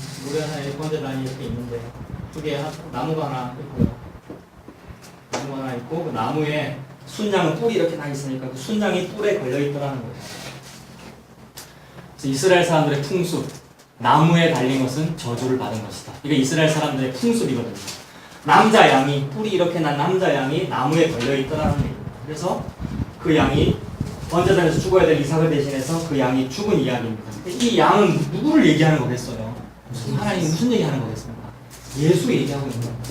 번제단이 이렇게 있는데 그게 나무가 하나 있고요. 나무가 하나 있고 그 나무에 순양은 뿔이 이렇게 다 있으니까 그 순양이 뿔에 걸려 있더라는 거예요. 그래서 이스라엘 사람들의 풍습, 나무에 달린 것은 저주를 받은 것이다. 이게 이스라엘 사람들의 풍습이거든요. 남자 양이 뿔이 이렇게 난 남자 양이 나무에 걸려 있더라는 얘기입니다. 그래서 그 양이 번제단에서 죽어야 될 이삭을 대신해서 그 양이 죽은 이야기입니다. 이 양은 누구를 얘기하는 거겠어요? 하나님이 무슨 얘기하는 거겠습니까? 예수 얘기하고 있는 겁니다.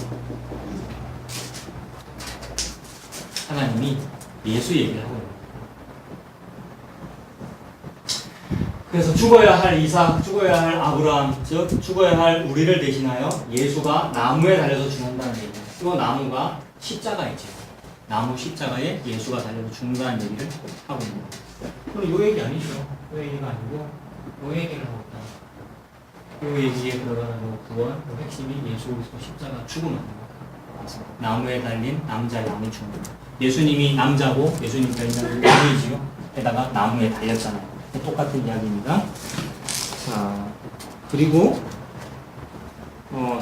하나님이 예수 얘기를 하고 있는 겁니다. 그래서 죽어야 할 이삭, 죽어야 할 아브라함, 즉 죽어야 할 우리를 대신하여 예수가 나무에 달려서 죽는다는 얘기입니다. 이 나무가 십자가이죠. 나무 십자가에 예수가 달려서 죽는다는 얘기를 하고 있는 겁니다. 그럼 요 얘기 아니죠. 요 얘기가 아니고 요 얘기를 하고 있다. 요 얘기에 들어가는 구원, 그 핵심이 예수 그리스도 십자가 죽음입니다. 나무에 달린 남자 양이 죽는다. 예수님이 남자고 예수님 별명은 양이지요. 게다가 나무에 달렸잖아요. 똑같은 이야기입니다. 자, 그리고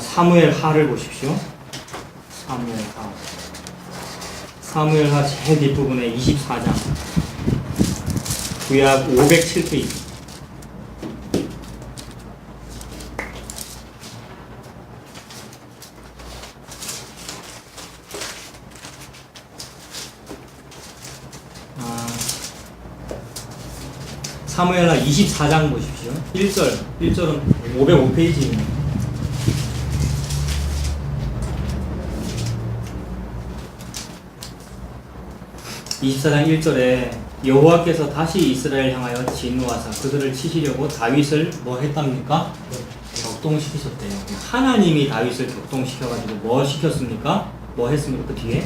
사무엘 하를 보십시오. 사무엘 하 제일 뒷부분에 24장 구약 507페이지. 사무엘하 24장 보십시오. 1절은 505페이지입니다. 24장 1절에 여호와께서 다시 이스라엘 향하여 진노하사 그들을 치시려고 다윗을 뭐 했답니까? 격동시키셨대요. 하나님이 다윗을 격동시켜가지고 뭐 시켰습니까? 뭐 했습니까? 그 뒤에?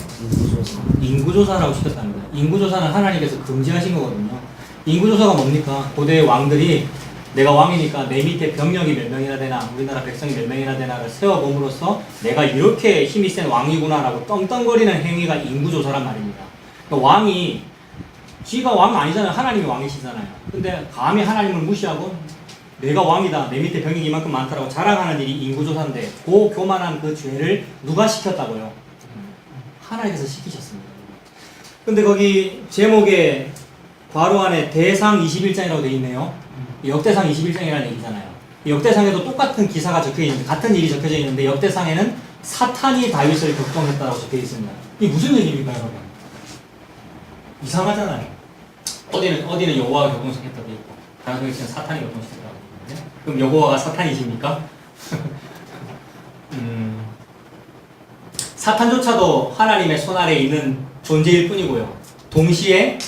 인구조사라고 시켰답니다. 인구조사는 하나님께서 금지하신 거거든요. 인구조사가 뭡니까? 고대의 왕들이 내가 왕이니까 내 밑에 병력이 몇 명이나 되나, 우리나라 백성이 몇 명이나 되나를 세워봄으로써 내가 이렇게 힘이 센 왕이구나라고 떵떵거리는 행위가 인구조사란 말입니다. 그러니까 왕이 지가 왕 아니잖아요. 하나님이 왕이시잖아요. 근데 감히 하나님을 무시하고 내가 왕이다, 내 밑에 병력이 이만큼 많다라고 자랑하는 일이 인구조사인데 그 교만한 그 죄를 누가 시켰다고요? 하나님께서 시키셨습니다. 근데 거기 제목에 괄호 안에 대상 21장이라고 되어 있네요. 역대상 21장이라는 얘기잖아요. 역대상에도 똑같은 기사가 적혀 있는데, 같은 일이 적혀져 있는데 역대상에는 사탄이 다윗을 격동했다고 적혀 있습니다. 이게 무슨 얘기입니까, 여러분? 이상하잖아요. 어디는 여호와가 격동시켰다고 돼 있고, 다른 곳에는 사탄이 격동시켰다고 돼 있는데, 그럼 여호와가 사탄이십니까? 사탄조차도 하나님의 손 아래에 있는 존재일 뿐이고요. 동시에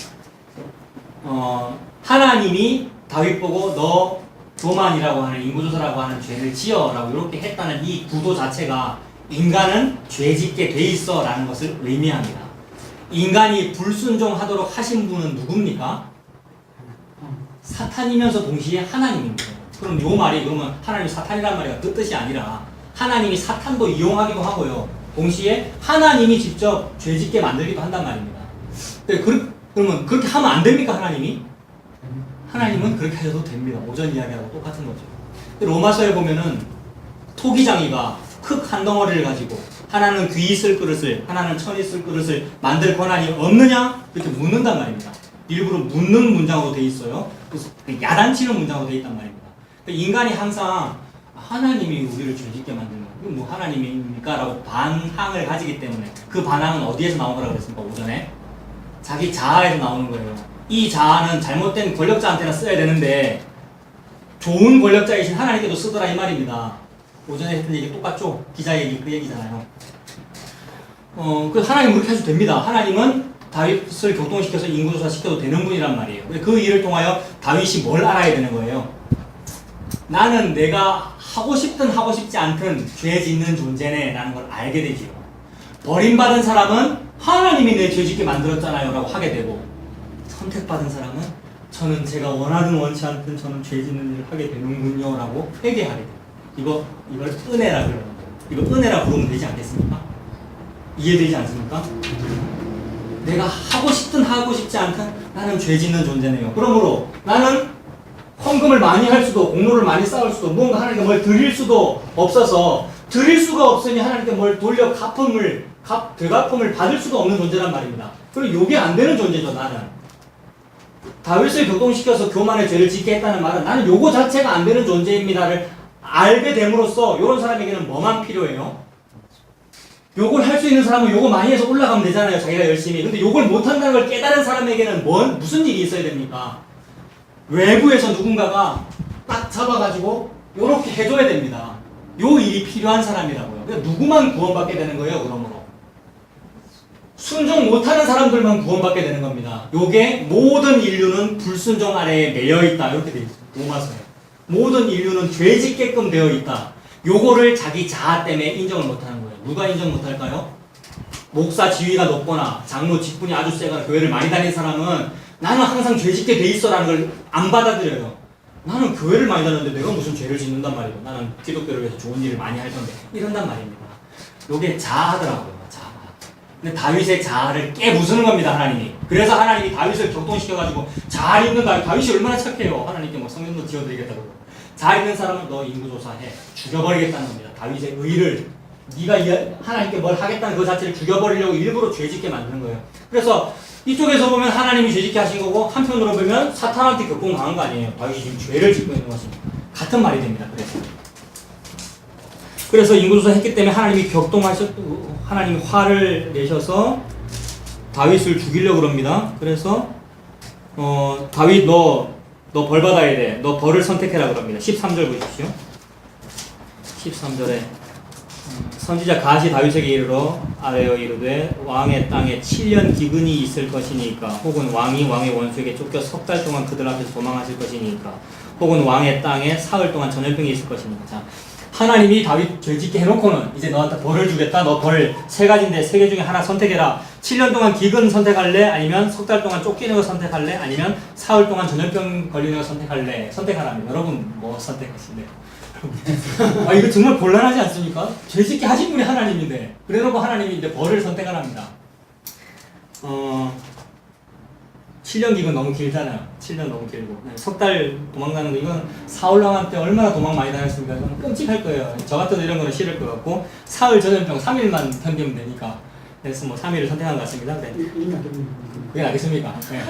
하나님이 다윗 보고 너 교만이라고 하는 인구조사라고 하는 죄를 지어라고 이렇게 했다는 이 구도 자체가 인간은 죄짓게 돼 있어 라는 것을 의미합니다. 인간이 불순종하도록 하신 분은 누굽니까? 사탄이면서 동시에 하나님입니다. 그럼 요 말이 그러면 하나님이 사탄이란 말이 그 뜻이 아니라 하나님이 사탄도 이용하기도 하고요. 동시에 하나님이 직접 죄짓게 만들기도 한단 말입니다. 그러면 그렇게 하면 안 됩니까, 하나님이? 하나님은 그렇게 해도 됩니다. 오전 이야기하고 똑같은 거죠. 로마서에 보면은 토기장이가 흙 한 덩어리를 가지고 하나는 귀 있을 그릇을, 하나는 천 있을 그릇을 만들 권한이 없느냐? 이렇게 묻는단 말입니다. 일부러 묻는 문장으로 돼 있어요. 그래서 야단치는 문장으로 돼 있단 말입니다. 인간이 항상 하나님이 우리를 죄짓게 만드는 거예요. 뭐 하나님입니까? 라고 반항을 가지기 때문에 그 반항은 어디에서 나온 거라고 그랬습니까? 오전에 자기 자아에서 나오는 거예요. 이 자아는 잘못된 권력자한테나 써야 되는데 좋은 권력자이신 하나님께도 쓰더라 이 말입니다. 오전에 했던 얘기 똑같죠? 기자 얘기 그 얘기잖아요. 그 하나님은 그렇게 해도 됩니다. 하나님은 다윗을 격동시켜서 인구조사 시켜도 되는 분이란 말이에요. 그 일을 통하여 다윗이 뭘 알아야 되는 거예요? 나는 내가 하고 싶든 하고 싶지 않든 죄 짓는 존재네 라는 걸 알게 되지요. 버림받은 사람은 하나님이 내 죄 짓게 만들었잖아요 라고 하게 되고, 선택받은 사람은 저는 제가 원하든 원치 않든 저는 죄 짓는 일을 하게 되는군요 라고 회개하게 돼요. 이걸 은혜라 그러는 거예요. 이거 은혜라 부르면 되지 않겠습니까? 이해되지 않습니까? 내가 하고 싶든 하고 싶지 않든 나는 죄 짓는 존재네요. 그러므로 나는 헌금을 많이 할 수도, 공로를 많이 쌓을 수도, 뭔가 하나님께 뭘 드릴 수도 없어서, 드릴 수가 없으니 하나님께 뭘 돌려 되갚음을 받을 수도 없는 존재란 말입니다. 그리고 요게 안 되는 존재죠, 나는. 다윗을 격동시켜서 교만의 죄를 짓게 했다는 말은 나는 요거 자체가 안 되는 존재입니다를 알게 됨으로써 요런 사람에게는 뭐만 필요해요? 요걸 할 수 있는 사람은 요거 많이 해서 올라가면 되잖아요, 자기가 열심히. 근데 요걸 못한다는 걸 깨달은 사람에게는 무슨 일이 있어야 됩니까? 외부에서 누군가가 딱 잡아가지고 요렇게 해줘야 됩니다. 요 일이 필요한 사람이라고요. 그러니까 누구만 구원받게 되는 거예요, 그러므로. 순종 못하는 사람들만 구원받게 되는 겁니다. 요게 모든 인류는 불순종 아래에 매여있다 이렇게 되어 있어요. 로마서에. 모든 인류는 죄짓게끔 되어 있다. 요거를 자기 자아 때문에 인정을 못하는 거예요. 누가 인정 못할까요? 목사 지위가 높거나 장로 직분이 아주 세거나 교회를 많이 다닌 사람은 나는 항상 죄짓게 돼 있어 라는 걸 안 받아들여요. 나는 교회를 많이 다녔는데 내가 무슨 죄를 짓는단 말이에요. 나는 기독교를 위해서 좋은 일을 많이 할 건데 이런단 말입니다. 요게 자아더라고요. 자아. 근데 다윗의 자아를 깨부수는 겁니다, 하나님이. 그래서 하나님이 다윗을 격동시켜가지고 잘 있는 다윗이 얼마나 착해요. 하나님께 뭐 성경도 지어드리겠다고. 잘 있는 사람은 너 인구조사해. 죽여버리겠다는 겁니다. 다윗의 의를. 네가 하나님께 뭘 하겠다는 그 자체를 죽여버리려고 일부러 죄짓게 만드는 거예요. 그래서 이쪽에서 보면 하나님이 죄짓게 하신 거고, 한편으로 보면 사탄한테 격공 당한 거 아니에요. 다윗이 지금 죄를 짓고 있는 것입니다. 같은 말이 됩니다. 그래서 인구조사 했기 때문에 하나님이 하나님이 화를 내셔서 다윗을 죽이려고 그럽니다. 그래서 다윗 너 너 벌 받아야 돼. 너 벌을 선택해라 그럽니다. 13절 보십시오. 13절에 선지자 갓이 다윗에게 이르러 아뢰어 이르되 왕의 땅에 7년 기근이 있을 것이니까 혹은 왕이 왕의 원수에게 쫓겨 석 달 동안 그들 앞에서 도망하실 것이니까 혹은 왕의 땅에 사흘 동안 전염병이 있을 것이니까. 자, 하나님이 다윗 죄짓게 해놓고는 이제 너한테 벌을 주겠다. 너 벌 세 가지인데 세 개 중에 하나 선택해라. 7년 동안 기근 선택할래? 아니면 석 달 동안 쫓기는 거 선택할래? 아니면 사흘 동안 전염병 걸리는 거 선택할래? 선택하라면 여러분 뭐 선택하실래요? 아, 이거 정말 곤란하지 않습니까? 죄짓게 하신 분이 하나님인데 그래놓고 하나님이 이제 벌을 선택하랍니다. 7년 기근 너무 길잖아요. 7년 너무 길고 석 달 도망가는 거 이건 사울 왕한 때 얼마나 도망 많이 다녔습니까? 이건 끔찍할 거예요. 저 같아도 이런 거는 싫을 것 같고 사흘 전염병 3일만 견디면 되니까 그래서 뭐 3일을 선택한 것 같습니다. 네. 그게 알겠습니까? 네.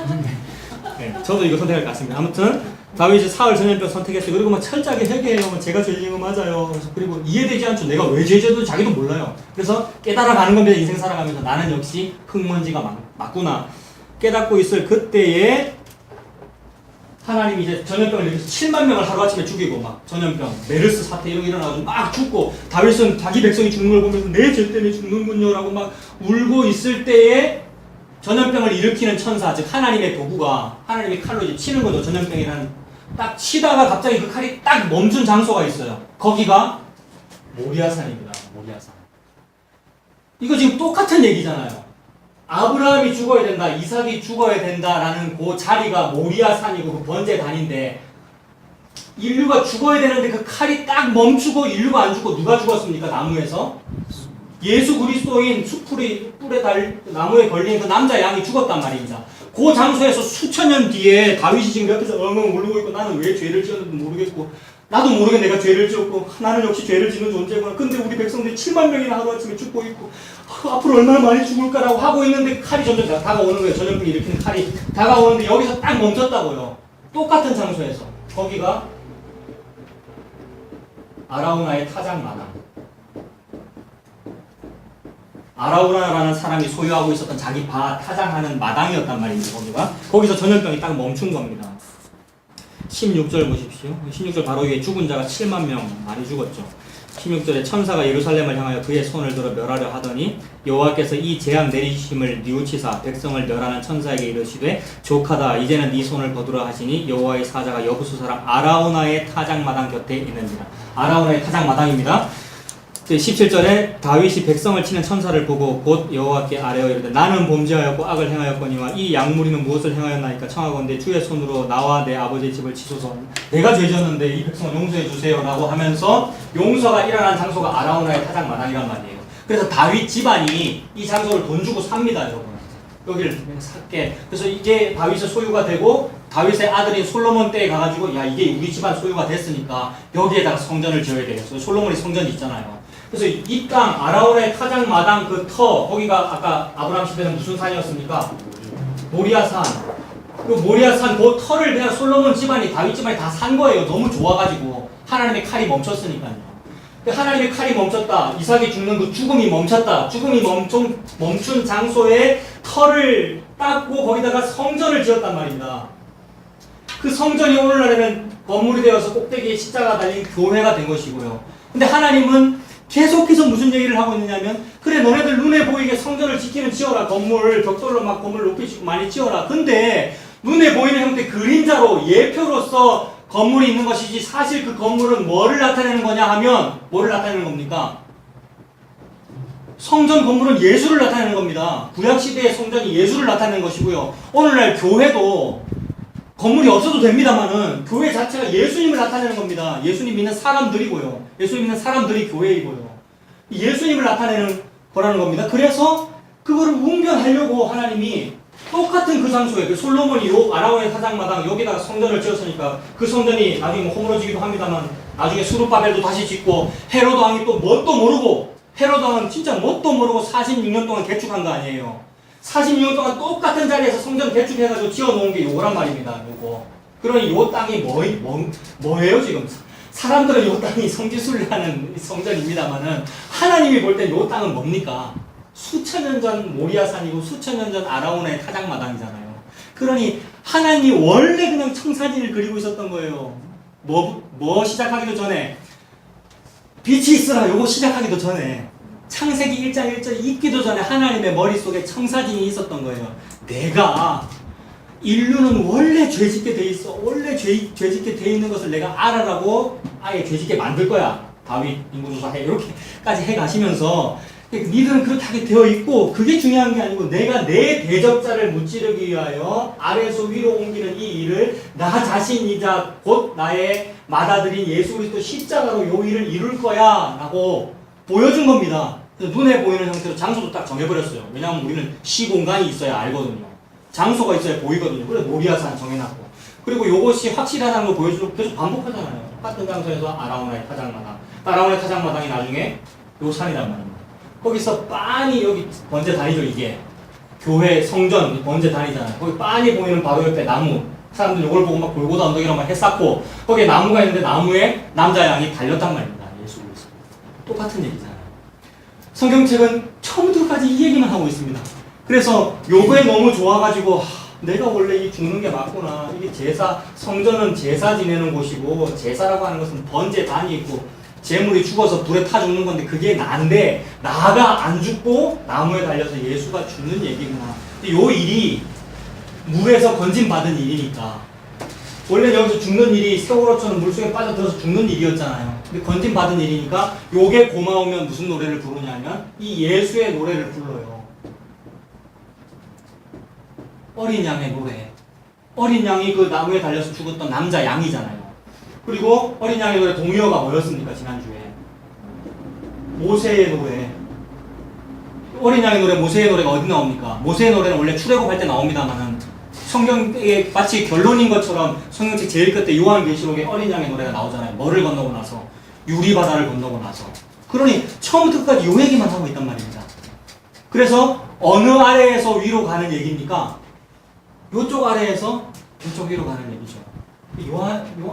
네. 저도 이거 선택할 것 같습니다. 아무튼 다윗이 사흘 전염병 선택했어요. 그리고 막 철저하게 회개해요. 제가 죄 지은 거 맞아요. 그리고 이해되지 않죠. 내가 왜 죄 지었는지 자기도 몰라요. 그래서 깨달아가는 겁니다. 인생 살아가면서 나는 역시 흙먼지가 맞구나. 깨닫고 있을 그때에 하나님이 이제 전염병을 일으켜서 7만 명을 하루아침에 죽이고 막 전염병, 메르스 사태 이런 게 일어나가지고 막 죽고 다윗은 자기 백성이 죽는 걸 보면서 내 죄 때문에 죽는군요 라고 막 울고 있을 때에 전염병을 일으키는 천사, 즉 하나님의 도구가 하나님이 칼로 이제 치는 거죠. 전염병이라는 딱 치다가 갑자기 그 칼이 딱 멈춘 장소가 있어요. 거기가 모리아산입니다. 모리아산. 이거 지금 똑같은 얘기잖아요. 아브라함이 죽어야 된다, 이삭이 죽어야 된다라는 그 자리가 모리아산이고 그 번제단인데 인류가 죽어야 되는데 그 칼이 딱 멈추고 인류가 안 죽고 누가 죽었습니까? 나무에서? 예수 그리스도인 수풀이 뿔에 나무에 걸린 그 남자 양이 죽었단 말입니다. 그 장소에서 수천 년 뒤에 다윗이 지금 옆에서 엉엉 울고 있고 나는 왜 죄를 지었는지 모르겠고 나도 모르게 내가 죄를 지었고 나는 역시 죄를 짓는 존재구나. 근데 우리 백성들이 7만 명이나 하루아침에 죽고 있고 앞으로 얼마나 많이 죽을까라고 하고 있는데 칼이 점점 다가오는 거예요. 전염병이 일으키는 칼이 다가오는데 여기서 딱 멈췄다고요. 똑같은 장소에서. 거기가 아라우나의 타작 마당. 아라우나라는 사람이 소유하고 있었던 자기 타작하는 마당이었단 말입니다. 거기서 전염병이 딱 멈춘 겁니다. 16절 보십시오. 16절 바로 위에 죽은 자가 7만 명 많이 죽었죠. 16절에 천사가 예루살렘을 향하여 그의 손을 들어 멸하려 하더니 여호와께서 이 재앙 내리심을 뉘우치사 백성을 멸하는 천사에게 이르시되 족하다 이제는 네 손을 거두라 하시니 여호와의 사자가 여부수 사람 아라우나의 타작마당 곁에 있는지라. 아라우나의 타작마당입니다. 17절에 다윗이 백성을 치는 천사를 보고 곧 여호와께 아뢰어 이르되 나는 범죄하였고 악을 행하였거니와 이 양무리는 무엇을 행하였나이까 청하건대 주의 손으로 나와 내 아버지의 집을 치소서. 내가 죄졌는데 이 백성을 용서해 주세요 라고 하면서 용서가 일어난 장소가 아라우나의 타작마당이란 말이에요. 그래서 다윗 집안이 이 장소를 돈 주고 삽니다. 여러분 여기를 샀게. 그래서 이게 다윗의 소유가 되고 다윗의 아들인 솔로몬 때에 가가지고 야 이게 우리 집안 소유가 됐으니까 여기에다가 성전을 지어야 되겠어. 솔로몬이 성전이 있잖아요. 그래서 이 땅 아라우나의 타작 마당 그 터 거기가 아까 아브라함 시대는 무슨 산이었습니까? 모리아산. 그 모리아산 그 터를 그냥 솔로몬 집안이 다윗 집안이 다 산 거예요. 너무 좋아가지고 하나님의 칼이 멈췄으니까요. 하나님의 칼이 멈췄다. 이삭이 죽는 그 죽음이 멈췄다. 죽음이 멈춘 장소에 터를 닦고 거기다가 성전을 지었단 말입니다. 그 성전이 오늘날에는 건물이 되어서 꼭대기에 십자가 달린 교회가 된 것이고요. 근데 하나님은 계속해서 무슨 얘기를 하고 있느냐면 그래 너네들 눈에 보이게 성전을 지키는 지어라. 건물 벽돌로 막 건물 높이 짓고 많이 지어라. 근데 눈에 보이는 형태 그림자로 예표로서 건물이 있는 것이지 사실 그 건물은 뭐를 나타내는 거냐 하면 뭐를 나타내는 겁니까? 성전 건물은 예수를 나타내는 겁니다. 구약시대의 성전이 예수를 나타내는 것이고요. 오늘날 교회도 건물이 없어도 됩니다만은 교회 자체가 예수님을 나타내는 겁니다. 예수님 믿는 사람들이고요. 예수님 믿는 사람들이 교회이고요. 예수님을 나타내는 거라는 겁니다. 그래서 그거를 웅변하려고 하나님이 똑같은 그 장소에 그 솔로몬이 아라우나의 타작마당 여기다가 성전을 지었으니까 그 성전이 나중에 뭐 허물어지기도 합니다만 나중에 수르바벨도 다시 짓고 헤로드 왕이 또 뭣도 모르고 헤로드 왕은 진짜 뭣도 모르고 46년 동안 개축한 거 아니에요. 46년 동안 똑같은 자리에서 성전 개축해가지고 지어놓은 게 요거란 말입니다. 요거. 그러니 요 땅이 뭐예요 지금? 사람들은 요 땅이 성지순례하는 성전입니다만은 하나님이 볼 땐 요 땅은 뭡니까? 수천 년 전 모리아산이고 수천 년 전 아라우나의 타작마당이잖아요. 그러니 하나님이 원래 그냥 청사진을 그리고 있었던 거예요. 뭐 시작하기도 전에 빛이 있으라 요거 시작하기도 전에 창세기 1장 1절 있기도 전에 하나님의 머릿속에 청사진이 있었던 거예요. 내가 인류는 원래 죄짓게 돼 있어. 원래 죄짓게 돼 있는 것을 내가 알아라고 아예 죄짓게 만들 거야. 다윗 인구조사 해 이렇게까지 해 가시면서 니들은 그렇게 하게 되어 있고 그게 중요한 게 아니고 내가 내 대적자를 무찌르기 위하여 아래에서 위로 옮기는 이 일을 나 자신이자 곧 나의 맏아들인 예수 그리스도 십자가로 요 일을 이룰 거야 라고 보여준 겁니다. 그래서 눈에 보이는 형태로 장소도 딱 정해버렸어요. 왜냐하면 우리는 시공간이 있어야 알거든요. 장소가 있어야 보이거든요. 그래서 모리아산 정해놨고 그리고 요것이 확실하다는 걸 보여주려고 계속 반복하잖아요. 똑같은 장소에서 아라우나의 타작마당 아라우나의 타작마당이 나중에 요 산이란 말입니다. 거기서 빤히 여기 번제 다니죠. 이게 교회 성전 번제 다니잖아요. 거기 빤히 보이는 바로 옆에 나무 사람들이 이걸 보고 막 골고다 언덕이라고 막 했었고 거기에 나무가 있는데 나무에 남자 양이 달렸단 말입니다. 예수 그리스도 똑같은 얘기잖아요. 성경책은 처음부터까지 이 얘기만 하고 있습니다. 그래서 요거에 너무 좋아가지고 내가 원래 이 죽는 게 맞구나. 이게 제사 성전은 제사 지내는 곳이고 제사라고 하는 것은 번제 단이 있고 재물이 죽어서 불에 타 죽는 건데 그게 나인데 나가 안 죽고 나무에 달려서 예수가 죽는 얘기구나. 근데 요 일이 물에서 건짐받은 일이니까 원래 여기서 죽는 일이 세월호처럼 물속에 빠져들어서 죽는 일이었잖아요. 근데 건짐받은 일이니까 요게 고마우면 무슨 노래를 부르냐면 이 예수의 노래를 불러요. 어린 양의 노래. 어린 양이 그 나무에 달려서 죽었던 남자 양이잖아요. 그리고 어린 양의 노래 동요가 뭐였습니까? 지난주에 모세의 노래. 어린 양의 노래 모세의 노래가 어디 나옵니까? 모세의 노래는 원래 출애굽할 때 나옵니다만은 성경에 마치 결론인 것처럼 성경책 제일 끝에 요한계시록에 어린 양의 노래가 나오잖아요. 뭐를 건너고 나서 유리바다를 건너고 나서 그러니 처음부터 끝까지 요 얘기만 하고 있단 말입니다. 그래서 어느 아래에서 위로 가는 얘기입니까? 요쪽 아래에서 요쪽 위로 가는 얘기죠. 요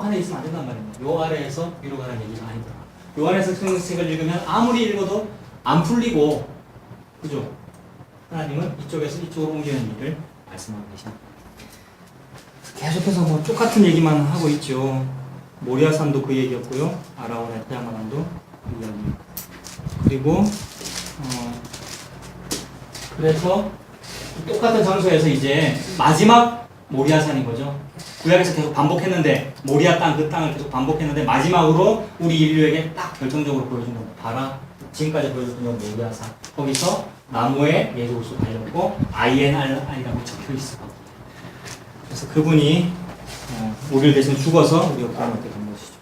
안에 있으면 안 된단 말입니다. 요 아래에서 위로 가는 얘기가 아니더라. 요 안에서 성경책을 읽으면 아무리 읽어도 안 풀리고, 그죠? 하나님은 이쪽에서 이쪽으로 옮기는 일을 말씀하고 계십니다. 계속해서 뭐 똑같은 얘기만 하고 있죠. 모리아산도 그 얘기였고요. 아라온의 타작마당도 그 이야기. 그리고 그래서 똑같은 장소에서 이제 마지막 모리아산인 거죠. 구약에서 계속 반복했는데 모리아 땅 그 땅을 계속 반복했는데 마지막으로 우리 인류에게 딱 결정적으로 보여준 건 봐라. 지금까지 보여줬던 건 모리아산. 거기서 나무에 예수 그리스도 달렸고 INRI라고 적혀 있어. 그래서 그분이 우리를 대신 죽어서 우리가 구원받게 된 것이죠.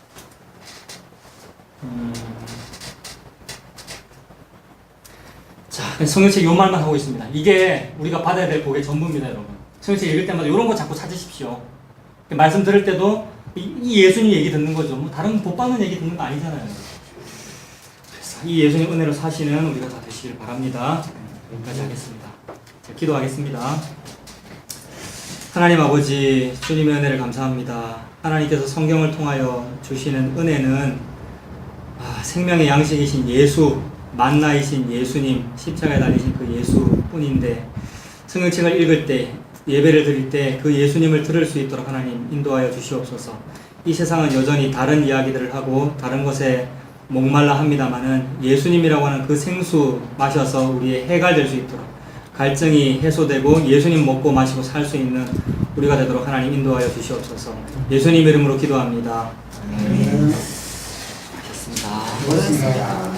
자, 성경책 요 말만 하고 있습니다. 이게 우리가 받아야 될 복의 전부입니다, 여러분. 성경책 읽을 때마다 이런 거 자꾸 찾으십시오. 말씀 들을 때도 이 예수님 얘기 듣는 거죠. 뭐 다른 복 받는 얘기 듣는 거 아니잖아요. 그래서 이 예수님 은혜로 사시는 우리가 다 되시길 바랍니다. 여기까지 하겠습니다. 자, 기도하겠습니다. 하나님 아버지, 주님의 은혜를 감사합니다. 하나님께서 성경을 통하여 주시는 은혜는 생명의 양식이신 예수, 만나이신 예수님, 십자가에 달리신 그 예수뿐인데 성경책을 읽을 때, 예배를 드릴 때 그 예수님을 들을 수 있도록 하나님 인도하여 주시옵소서. 이 세상은 여전히 다른 이야기들을 하고 다른 것에 목말라 합니다마는 예수님이라고 하는 그 생수 마셔서 우리의 해가 될 수 있도록 갈증이 해소되고 예수님 먹고 마시고 살 수 있는 우리가 되도록 하나님 인도하여 주시옵소서. 예수님 이름으로 기도합니다. 알겠습니다. 고맙습니다.